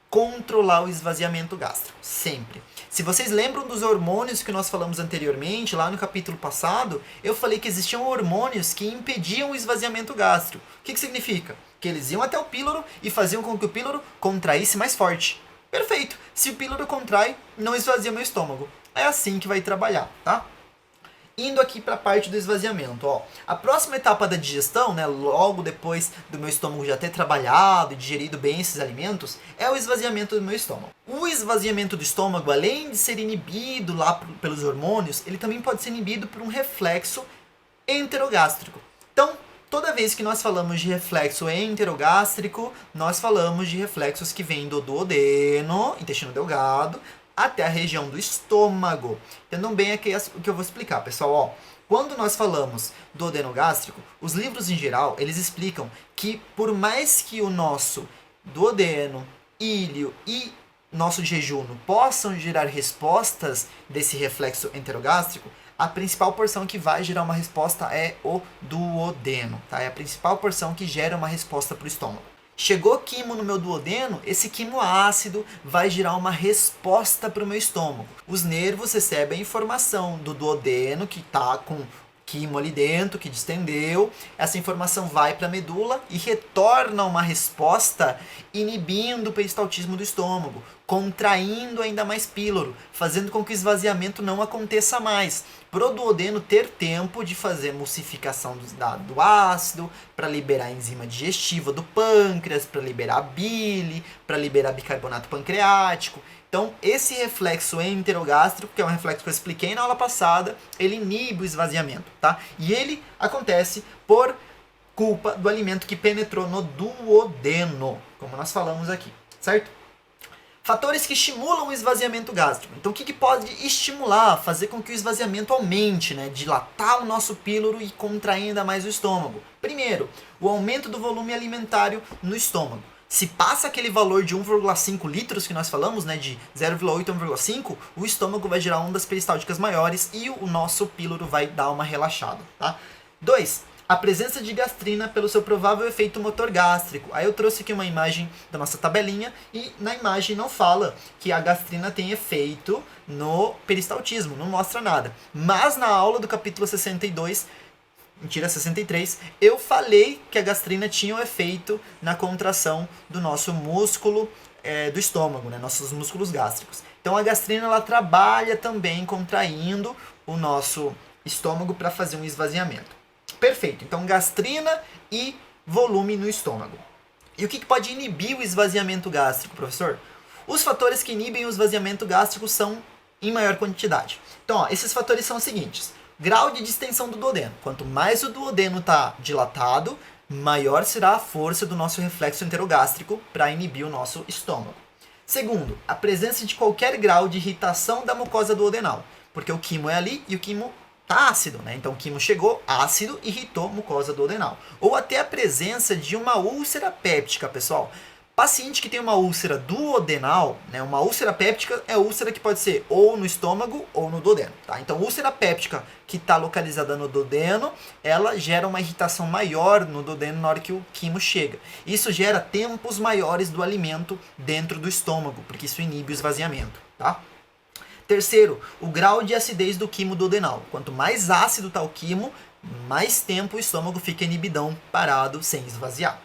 controlar o esvaziamento gástrico, sempre. Se vocês lembram dos hormônios que nós falamos anteriormente, lá no capítulo passado, eu falei que existiam hormônios que impediam o esvaziamento gástrico. O que significa? Que eles iam até o píloro e faziam com que o píloro contraísse mais forte. Perfeito! Se o píloro contrai, não esvazia meu estômago. É assim que vai trabalhar, tá? Indo aqui para a parte do esvaziamento, ó. A próxima etapa da digestão, né, logo depois do meu estômago já ter trabalhado e digerido bem esses alimentos, é o esvaziamento do meu estômago. O esvaziamento do estômago, além de ser inibido lá pelos hormônios, ele também pode ser inibido por um reflexo enterogástrico. Então, toda vez que nós falamos de reflexo enterogástrico, nós falamos de reflexos que vêm do duodeno, intestino delgado, até a região do estômago. Entendam bem aqui o que eu vou explicar, pessoal. Ó, quando nós falamos do duodeno gástrico, os livros em geral, eles explicam que por mais que o nosso duodeno, íleo e nosso jejuno possam gerar respostas desse reflexo enterogástrico, a principal porção que vai gerar uma resposta é o duodeno, tá? É a principal porção que gera uma resposta para o estômago. Chegou quimo no meu duodeno, esse quimo ácido vai gerar uma resposta para o meu estômago. Os nervos recebem a informação do duodeno, que está com quimo ali dentro, que distendeu. Essa informação vai para a medula e retorna uma resposta inibindo o peristaltismo do estômago, contraindo ainda mais píloro, fazendo com que o esvaziamento não aconteça mais. Pro duodeno ter tempo de fazer emulsificação do ácido, para liberar a enzima digestiva do pâncreas, para liberar a bile, para liberar bicarbonato pancreático. Então, esse reflexo enterogástrico, que é um reflexo que eu expliquei na aula passada, ele inibe o esvaziamento, tá? E ele acontece por culpa do alimento que penetrou no duodeno, como nós falamos aqui, certo? Fatores que estimulam o esvaziamento gástrico. Então, o que pode estimular, fazer com que o esvaziamento aumente, né? Dilatar o nosso píloro e contrair ainda mais o estômago. Primeiro, o aumento do volume alimentário no estômago. Se passa aquele valor de 1,5 litros que nós falamos, né, de 0,8 a 1,5, o estômago vai gerar ondas peristálticas maiores e o nosso píloro vai dar uma relaxada, tá? 2. a presença de gastrina pelo seu provável efeito motor gástrico. Aí eu trouxe aqui uma imagem da nossa tabelinha e na imagem não fala que a gastrina tem efeito no peristaltismo, não mostra nada. Mas na aula do capítulo 63, eu falei que a gastrina tinha um efeito na contração do nosso músculo do estômago, né, nossos músculos gástricos. Então a gastrina ela trabalha também contraindo o nosso estômago para fazer um esvaziamento. Perfeito. Então, gastrina e volume no estômago. E o que pode inibir o esvaziamento gástrico, professor? Os fatores que inibem o esvaziamento gástrico são em maior quantidade. Então, ó, esses fatores são os seguintes. Grau de distensão do duodeno. Quanto mais o duodeno está dilatado, maior será a força do nosso reflexo enterogástrico para inibir o nosso estômago. Segundo, a presença de qualquer grau de irritação da mucosa duodenal. Porque o quimo é ali e o quimo tá ácido, né? Então o quimo chegou ácido, irritou mucosa duodenal. Ou até a presença de uma úlcera péptica, pessoal. Paciente que tem uma úlcera duodenal, né? Uma úlcera péptica é úlcera que pode ser ou no estômago ou no duodeno, tá? Então úlcera péptica que está localizada no duodeno, ela gera uma irritação maior no duodeno na hora que o quimo chega. Isso gera tempos maiores do alimento dentro do estômago, porque isso inibe o esvaziamento, tá? Terceiro, o grau de acidez do quimo duodenal. Quanto mais ácido está o quimo, mais tempo o estômago fica inibidão, parado, sem esvaziar.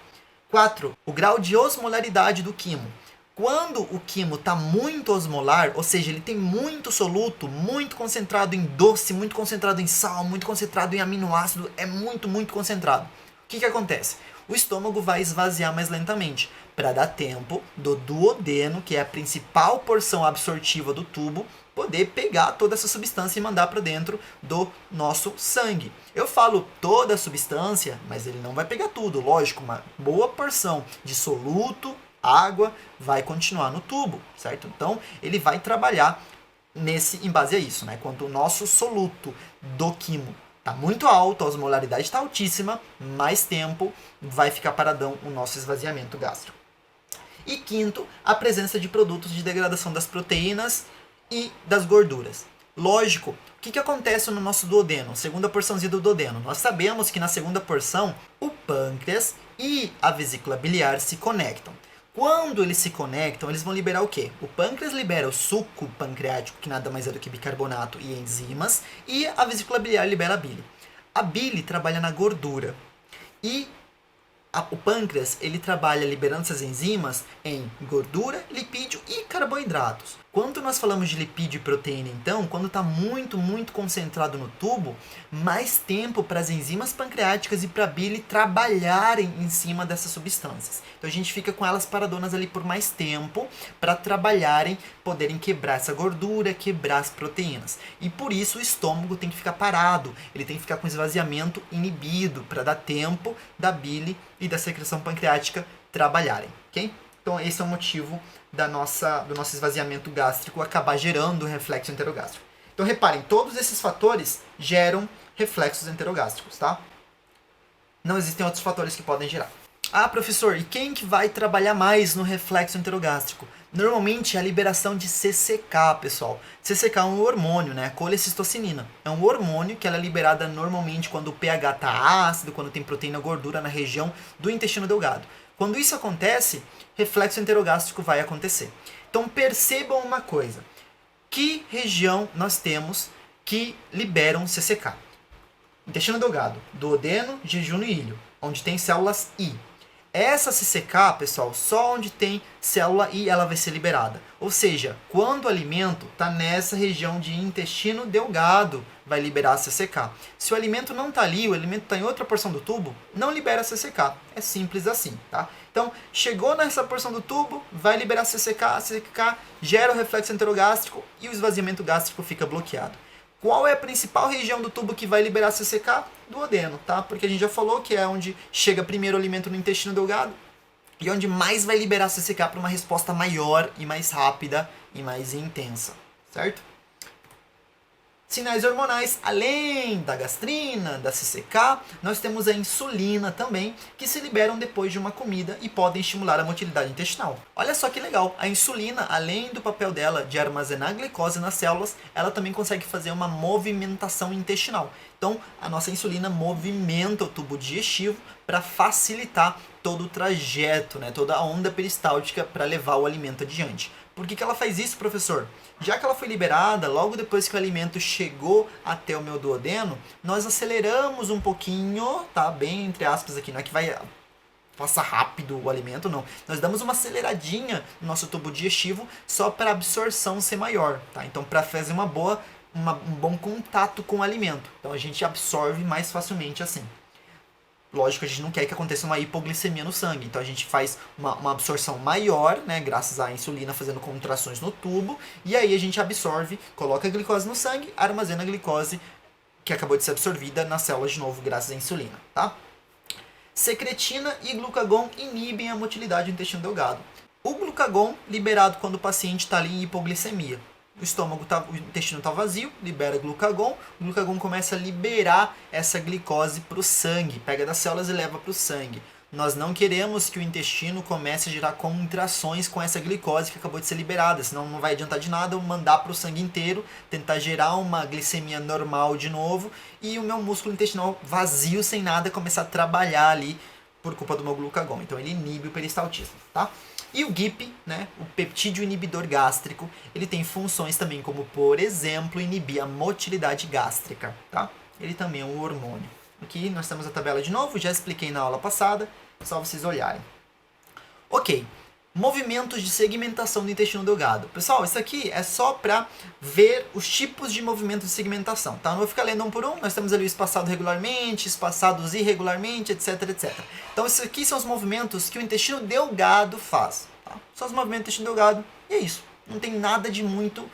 4. O grau de osmolaridade do quimo. Quando o quimo está muito osmolar, ou seja, ele tem muito soluto, muito concentrado em doce, muito concentrado em sal, muito concentrado em aminoácido, é muito concentrado. O que acontece? O estômago vai esvaziar mais lentamente, para dar tempo do duodeno, que é a principal porção absortiva do tubo, poder pegar toda essa substância e mandar para dentro do nosso sangue. Eu falo toda a substância, mas ele não vai pegar tudo. Lógico, uma boa porção de soluto, água, vai continuar no tubo, certo? Então, ele vai trabalhar em base a isso, né? Quando o nosso soluto do quimo está muito alto, a osmolaridade está altíssima, mais tempo vai ficar paradão o nosso esvaziamento gástrico. E quinto, a presença de produtos de degradação das proteínas e das gorduras. Lógico, o que acontece no nosso duodeno? Segunda porçãozinha do duodeno. Nós sabemos que na segunda porção, o pâncreas e a vesícula biliar se conectam. Quando eles se conectam, eles vão liberar o quê? O pâncreas libera o suco pancreático, que nada mais é do que bicarbonato e enzimas, e a vesícula biliar libera a bile. A bile trabalha na gordura. E o pâncreas, ele trabalha liberando essas enzimas em gordura, lipídio e carboidratos. Quando nós falamos de lipídio e proteína, então, quando está muito concentrado no tubo, mais tempo para as enzimas pancreáticas e para a bile trabalharem em cima dessas substâncias. Então a gente fica com elas paradonas ali por mais tempo para trabalharem, poderem quebrar essa gordura, quebrar as proteínas. E por isso o estômago tem que ficar parado, ele tem que ficar com esvaziamento inibido para dar tempo da bile e da secreção pancreática trabalharem, ok? Então esse é o motivo do nosso esvaziamento gástrico acabar gerando um reflexo enterogástrico. Então reparem, todos esses fatores geram reflexos enterogástricos, tá? Não existem outros fatores que podem gerar. Ah, professor, e quem que vai trabalhar mais no reflexo enterogástrico? Normalmente é a liberação de CCK, pessoal. CCK é um hormônio, né? Colecistocinina. É um hormônio que ela é liberada normalmente quando o pH está ácido, quando tem proteína gordura na região do intestino delgado. Quando isso acontece, reflexo enterogástrico vai acontecer. Então percebam uma coisa. Que região nós temos que liberam CCK? Intestino delgado, duodeno, jejum e ilho, onde tem células I. Essa CCK, pessoal, só onde tem célula I ela vai ser liberada. Ou seja, quando o alimento está nessa região de intestino delgado, vai liberar a CCK. Se o alimento não está ali, o alimento está em outra porção do tubo, não libera a CCK. É simples assim, tá? Então, chegou nessa porção do tubo, vai liberar a CCK gera o reflexo enterogástrico e o esvaziamento gástrico fica bloqueado. Qual é a principal região do tubo que vai liberar CCK? Duodeno, tá? Porque a gente já falou que é onde chega primeiro o alimento no intestino delgado e onde mais vai liberar CCK para uma resposta maior e mais rápida e mais intensa, certo? Sinais hormonais, além da gastrina, da CCK, nós temos a insulina também, que se liberam depois de uma comida e podem estimular a motilidade intestinal. Olha só que legal, a insulina, além do papel dela de armazenar glicose nas células, ela também consegue fazer uma movimentação intestinal. Então, a nossa insulina movimenta o tubo digestivo para facilitar todo o trajeto, né, toda a onda peristáltica para levar o alimento adiante. Por que ela faz isso, professor? Já que ela foi liberada, logo depois que o alimento chegou até o meu duodeno, nós aceleramos um pouquinho, tá? Bem entre aspas aqui, não é que vai passar rápido o alimento, não. Nós damos uma aceleradinha no nosso tubo digestivo só para a absorção ser maior, tá? Então, para fazer um bom contato com o alimento. Então, a gente absorve mais facilmente assim. Lógico, a gente não quer que aconteça uma hipoglicemia no sangue, então a gente faz uma absorção maior, né, graças à insulina fazendo contrações no tubo, e aí a gente absorve, coloca a glicose no sangue, armazena a glicose que acabou de ser absorvida nas células de novo, graças à insulina, tá? Secretina e glucagon inibem a motilidade do intestino delgado. O glucagon, liberado quando o paciente está ali em hipoglicemia. O intestino está vazio, libera glucagon, o glucagon começa a liberar essa glicose para o sangue, pega das células e leva para o sangue. Nós não queremos que o intestino comece a gerar contrações com essa glicose que acabou de ser liberada, senão não vai adiantar de nada eu mandar para o sangue inteiro, tentar gerar uma glicemia normal de novo e o meu músculo intestinal vazio, sem nada, começar a trabalhar ali por culpa do meu glucagon. Então ele inibe o peristaltismo, tá? E o GIP, né, o peptídeo inibidor gástrico, ele tem funções também como, por exemplo, inibir a motilidade gástrica, tá? Ele também é um hormônio. Aqui nós temos a tabela de novo, já expliquei na aula passada, só vocês olharem. Ok, movimentos de segmentação do intestino delgado. Pessoal, isso aqui é só para ver os tipos de movimentos de segmentação, tá? Não vou ficar lendo um por um, nós temos ali o espaçado regularmente, espaçados irregularmente, etc, etc. Então, isso aqui são os movimentos que o intestino delgado faz, tá? São os movimentos do intestino delgado e é isso. Não tem nada de muito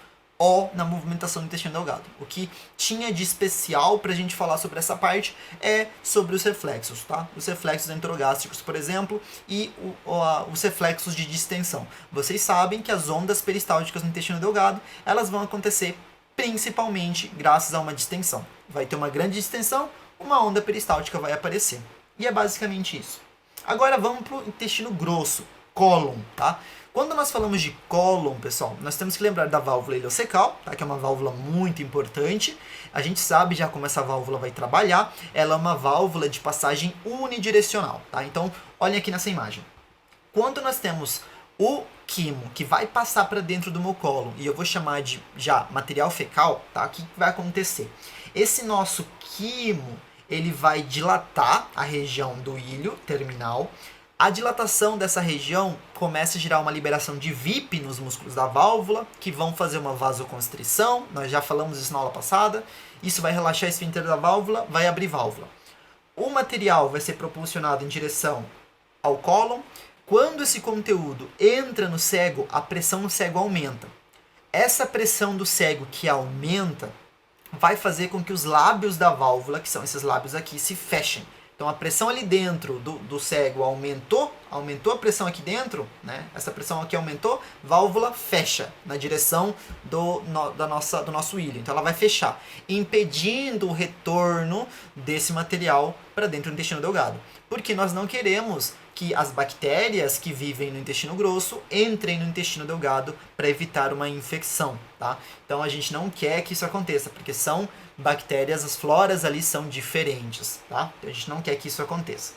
na movimentação do intestino delgado. O que tinha de especial para a gente falar sobre essa parte é sobre os reflexos, tá? Os reflexos enterogástricos, por exemplo, e os reflexos de distensão. Vocês sabem que as ondas peristálticas no intestino delgado, elas vão acontecer principalmente graças a uma distensão. Vai ter uma grande distensão, uma onda peristáltica vai aparecer. E é basicamente isso. Agora vamos para o intestino grosso, cólon, tá? Quando nós falamos de cólon, pessoal, nós temos que lembrar da válvula ileocecal, tá? Que é uma válvula muito importante. A gente sabe já como essa válvula vai trabalhar. Ela é uma válvula de passagem unidirecional, tá? Então, olhem aqui nessa imagem. Quando nós temos o quimo que vai passar para dentro do meu cólon, e eu vou chamar de já material fecal, tá? O que vai acontecer? Esse nosso quimo, ele vai dilatar a região do ilho terminal. A dilatação dessa região começa a gerar uma liberação de VIP nos músculos da válvula, que vão fazer uma vasoconstrição. Nós já falamos isso na aula passada. Isso vai relaxar o esfíncter da válvula, vai abrir válvula. O material vai ser propulsionado em direção ao cólon. Quando esse conteúdo entra no cego, a pressão no cego aumenta. Essa pressão do cego que aumenta vai fazer com que os lábios da válvula, que são esses lábios aqui, se fechem. Então a pressão ali dentro do cego aumentou a pressão aqui dentro, né? Essa pressão aqui aumentou, válvula fecha na direção do nosso ilho. Então ela vai fechar, impedindo o retorno desse material para dentro do intestino delgado. Porque nós não queremos que as bactérias que vivem no intestino grosso entrem no intestino delgado para evitar uma infecção, tá? Então a gente não quer que isso aconteça, porque são bactérias, as floras ali são diferentes, tá? Então a gente não quer que isso aconteça.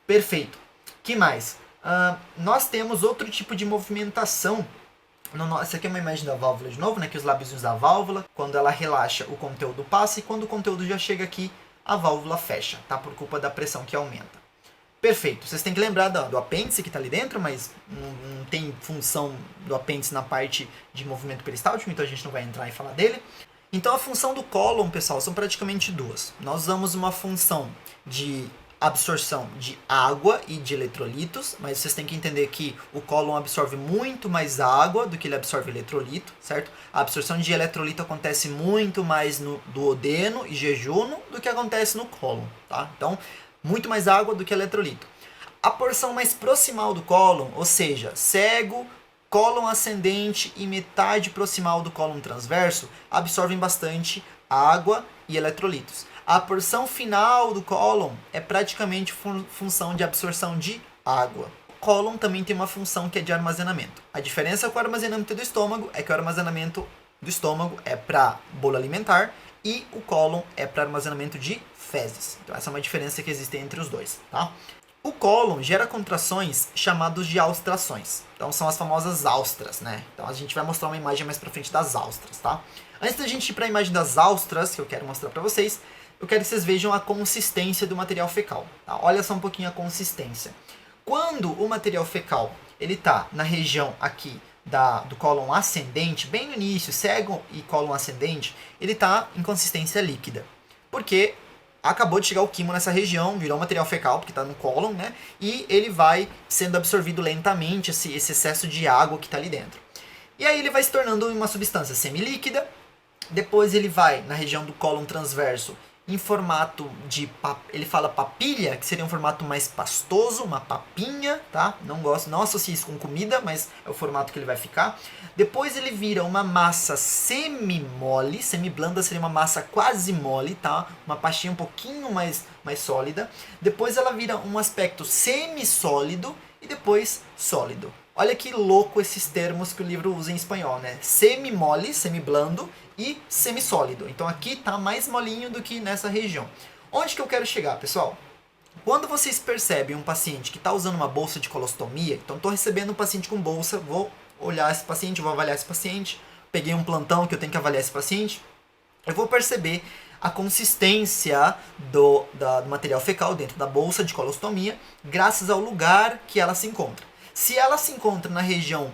Perfeito. Que mais? Nós temos outro tipo de movimentação. Essa aqui é uma imagem da válvula de novo, né? Que os lábios da válvula, quando ela relaxa, o conteúdo passa, e quando o conteúdo já chega aqui, a válvula fecha, tá? Por culpa da pressão que aumenta. Perfeito. Vocês têm que lembrar do apêndice que está ali dentro, mas não tem função do apêndice na parte de movimento peristáltico, então a gente não vai entrar e falar dele. Então a função do cólon, pessoal, são praticamente duas. Nós usamos uma função de absorção de água e de eletrolitos, mas vocês têm que entender que o cólon absorve muito mais água do que ele absorve eletrolito, certo? A absorção de eletrolito acontece muito mais no duodeno e jejuno do que acontece no cólon, tá? Então, muito mais água do que eletrolito. A porção mais proximal do cólon, ou seja, cego, cólon ascendente e metade proximal do cólon transverso, absorvem bastante água e eletrolitos. A porção final do cólon é praticamente função de absorção de água. O cólon também tem uma função que é de armazenamento. A diferença com o armazenamento do estômago é que o armazenamento do estômago é para bolo alimentar e o cólon é para armazenamento de fezes. Então essa é uma diferença que existe entre os dois, tá? O cólon gera contrações chamadas de austrações. Então são as famosas austras, né? Então a gente vai mostrar uma imagem mais pra frente das austras, tá? Antes da gente ir para a imagem das austras, que eu quero mostrar para vocês, eu quero que vocês vejam a consistência do material fecal. Tá? Olha só um pouquinho a consistência. Quando o material fecal ele está na região aqui do cólon ascendente, bem no início, cego e cólon ascendente, ele está em consistência líquida. Porque acabou de chegar o quimo nessa região, virou material fecal, porque está no cólon, né? E ele vai sendo absorvido lentamente, esse excesso de água que está ali dentro. E aí ele vai se tornando uma substância semilíquida. Depois ele vai na região do cólon transverso em formato de, ele fala papilha, que seria um formato mais pastoso, uma papinha, tá? Não associe isso com comida, mas é o formato que ele vai ficar. Depois ele vira uma massa semi-mole, semi-blanda seria uma massa quase mole, tá? Uma pastinha um pouquinho mais sólida. Depois ela vira um aspecto semi-sólido e depois sólido. Olha que louco esses termos que o livro usa em espanhol, né? Semi-mole, semi-blando e semi-sólido. Então aqui está mais molinho do que nessa região. Onde que eu quero chegar, pessoal? Quando vocês percebem um paciente que está usando uma bolsa de colostomia, então estou recebendo um paciente com bolsa, vou olhar esse paciente, vou avaliar esse paciente, peguei um plantão que eu tenho que avaliar esse paciente, eu vou perceber a consistência do material fecal dentro da bolsa de colostomia, graças ao lugar que ela se encontra. Se ela se encontra na região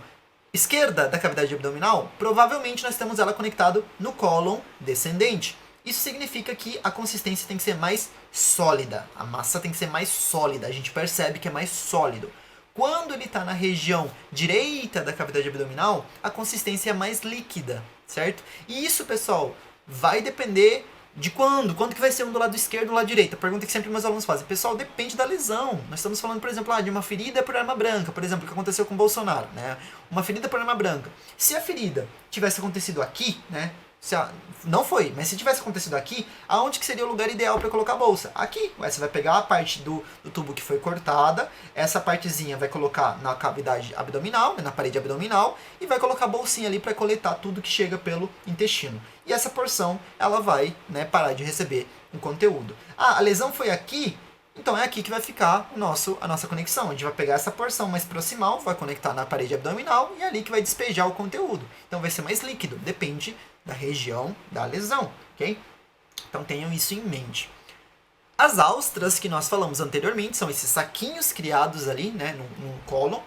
esquerda da cavidade abdominal, provavelmente nós temos ela conectada no cólon descendente. Isso significa que a consistência tem que ser mais sólida, a massa tem que ser mais sólida, a gente percebe que é mais sólido. Quando ele está na região direita da cavidade abdominal, a consistência é mais líquida, certo? E isso, pessoal, vai depender de quando que vai ser um do lado esquerdo ou do lado direito? A pergunta que sempre meus alunos fazem. Pessoal, depende da lesão. Nós estamos falando, por exemplo, de uma ferida por arma branca, por exemplo, o que aconteceu com o Bolsonaro, né? Uma ferida por arma branca. Se a ferida tivesse acontecido aqui, né? Não foi, mas se tivesse acontecido aqui, aonde que seria o lugar ideal para colocar a bolsa? Aqui. Você vai pegar a parte do tubo que foi cortada, essa partezinha vai colocar na cavidade abdominal, na parede abdominal, e vai colocar a bolsinha ali para coletar tudo que chega pelo intestino. E essa porção, ela vai, né, parar de receber o conteúdo. Ah, a lesão foi aqui? Então é aqui que vai ficar a nossa conexão. A gente vai pegar essa porção mais proximal, vai conectar na parede abdominal e é ali que vai despejar o conteúdo. Então vai ser mais líquido, depende da região da lesão, ok? Então tenham isso em mente. As austras que nós falamos anteriormente são esses saquinhos criados ali, né, no cólon,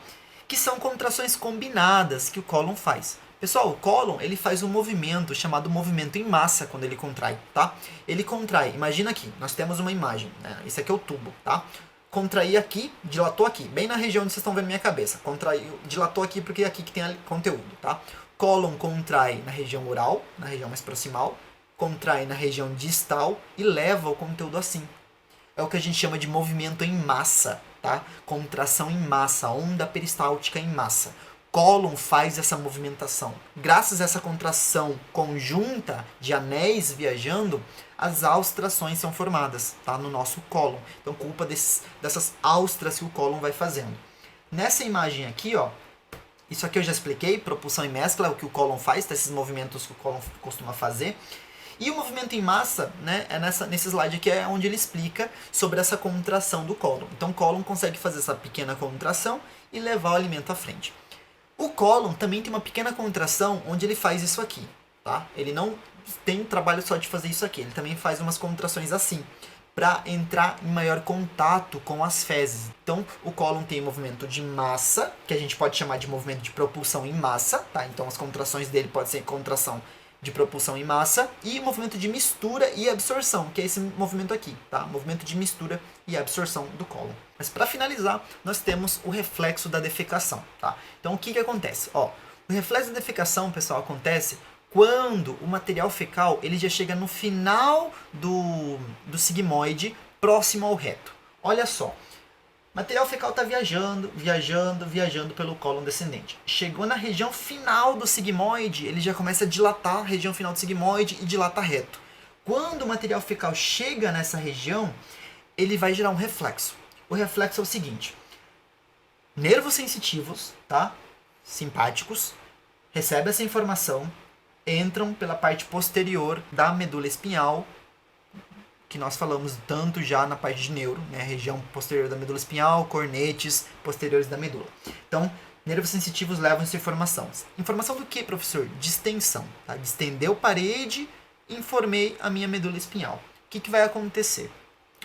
que são contrações combinadas que o cólon faz. Pessoal, o cólon ele faz um movimento chamado movimento em massa quando ele contrai, tá? Ele contrai, imagina aqui, nós temos uma imagem, né? Esse aqui é o tubo, tá? Contrair aqui, dilatou aqui, bem na região onde vocês estão vendo minha cabeça. Contraiu, dilatou aqui porque é aqui que tem conteúdo, tá? Cólon contrai na região oral, na região mais proximal, contrai na região distal e leva o conteúdo assim. É o que a gente chama de movimento em massa, tá? Contração em massa, onda peristáltica em massa. Cólon faz essa movimentação. Graças a essa contração conjunta de anéis viajando, as austrações são formadas, tá? No nosso cólon. Então, culpa dessas austras que o cólon vai fazendo. Nessa imagem aqui, ó, isso aqui eu já expliquei, propulsão e mescla, é o que o cólon faz, tá? Esses movimentos que o cólon costuma fazer. E o movimento em massa, né, é nesse slide aqui é onde ele explica sobre essa contração do cólon. Então o cólon consegue fazer essa pequena contração e levar o alimento à frente. O cólon também tem uma pequena contração onde ele faz isso aqui, tá? Ele não tem trabalho só de fazer isso aqui, ele também faz umas contrações assim, para entrar em maior contato com as fezes. Então, o cólon tem movimento de massa, que a gente pode chamar de movimento de propulsão em massa, tá? Então, as contrações dele podem ser contração de propulsão em massa e movimento de mistura e absorção, que é esse movimento aqui, tá? Movimento de mistura e absorção do cólon. Mas para finalizar, nós temos o reflexo da defecação, tá? Então, o que acontece? Ó, o reflexo da defecação, pessoal, acontece quando o material fecal ele já chega no final do sigmoide, próximo ao reto. Olha só, o material fecal está viajando pelo cólon descendente. Chegou na região final do sigmoide, ele já começa a dilatar a região final do sigmoide e dilata reto. Quando o material fecal chega nessa região, ele vai gerar um reflexo. O reflexo é o seguinte: nervos sensitivos, tá? Simpáticos, recebem essa informação, entram pela parte posterior da medula espinhal, que nós falamos tanto já na parte de neuro, né? Região posterior da medula espinhal, cornetes posteriores da medula. Então, nervos sensitivos levam essa informação. Informação do que, professor? Distensão. Tá? Distendeu parede, informei a minha medula espinhal. O que vai acontecer?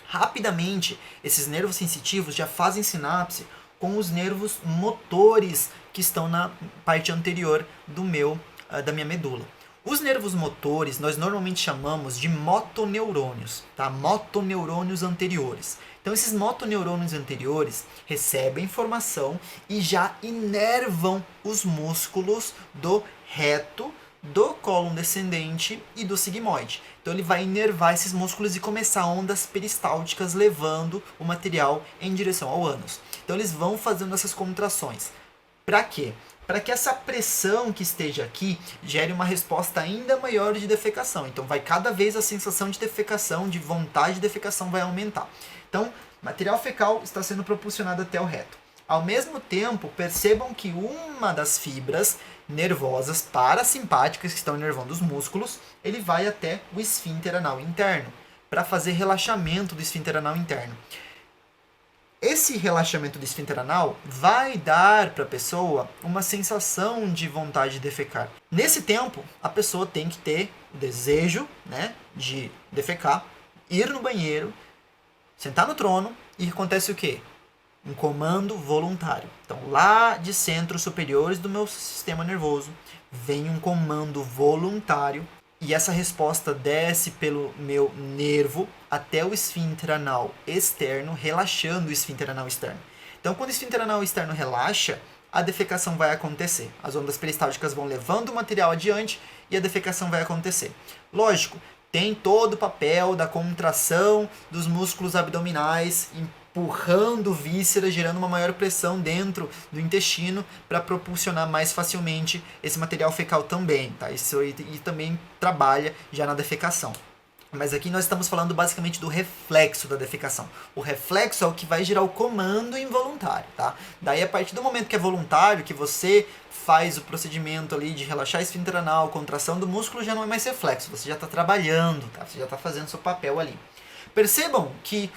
Rapidamente, esses nervos sensitivos já fazem sinapse com os nervos motores que estão na parte anterior da minha medula. Os nervos motores nós normalmente chamamos de motoneurônios, tá? Motoneurônios anteriores. Então esses motoneurônios anteriores recebem informação e já inervam os músculos do reto, do cólon descendente e do sigmoide. Então ele vai inervar esses músculos e começar ondas peristálticas levando o material em direção ao ânus. Então eles vão fazendo essas contrações. Para quê? Para que essa pressão que esteja aqui gere uma resposta ainda maior de defecação. Então vai cada vez a sensação de defecação, de vontade de defecação vai aumentar. Então, material fecal está sendo propulsionado até o reto. Ao mesmo tempo, percebam que uma das fibras nervosas parasimpáticas que estão inervando os músculos, ele vai até o esfíncter anal interno, para fazer relaxamento do esfíncter anal interno. Esse relaxamento do esfíncter anal vai dar para a pessoa uma sensação de vontade de defecar. Nesse tempo, a pessoa tem que ter o desejo, né, de defecar, ir no banheiro, sentar no trono e acontece o quê? Um comando voluntário. Então, lá de centros superiores do meu sistema nervoso, vem um comando voluntário e essa resposta desce pelo meu nervo até o esfíncter anal externo, relaxando o esfíncter anal externo. Então, quando o esfíncter anal externo relaxa, a defecação vai acontecer. As ondas peristálticas vão levando o material adiante e a defecação vai acontecer. Lógico, tem todo o papel da contração dos músculos abdominais, empurrando vísceras, gerando uma maior pressão dentro do intestino para propulsionar mais facilmente esse material fecal também, tá? Isso aí e também trabalha já na defecação. Mas aqui nós estamos falando basicamente do reflexo da defecação. O reflexo é o que vai gerar o comando involuntário, tá? Daí, a partir do momento que é voluntário, que você faz o procedimento ali de relaxar esfíncter anal, contração do músculo, já não é mais reflexo, você já está trabalhando, tá? Você já está fazendo seu papel ali. Percebam que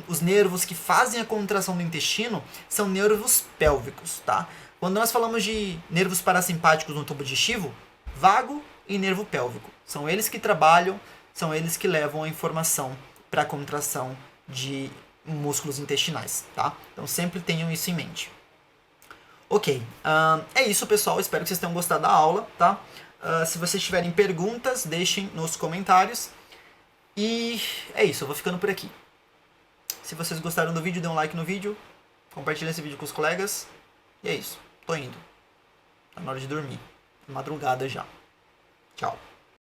os nervos que fazem a contração do intestino são nervos pélvicos, tá? Quando nós falamos de nervos parasimpáticos no tubo digestivo, vago e nervo pélvico. São eles que trabalham, são eles que levam a informação para a contração de músculos intestinais, tá? Então sempre tenham isso em mente. Ok, é isso, pessoal. Espero que vocês tenham gostado da aula, tá? Se vocês tiverem perguntas, deixem nos comentários. E é isso, eu vou ficando por aqui. Se vocês gostaram do vídeo, dê um like no vídeo, compartilhem esse vídeo com os colegas. E é isso, tô indo. Tá na hora de dormir. Madrugada já. Tchau.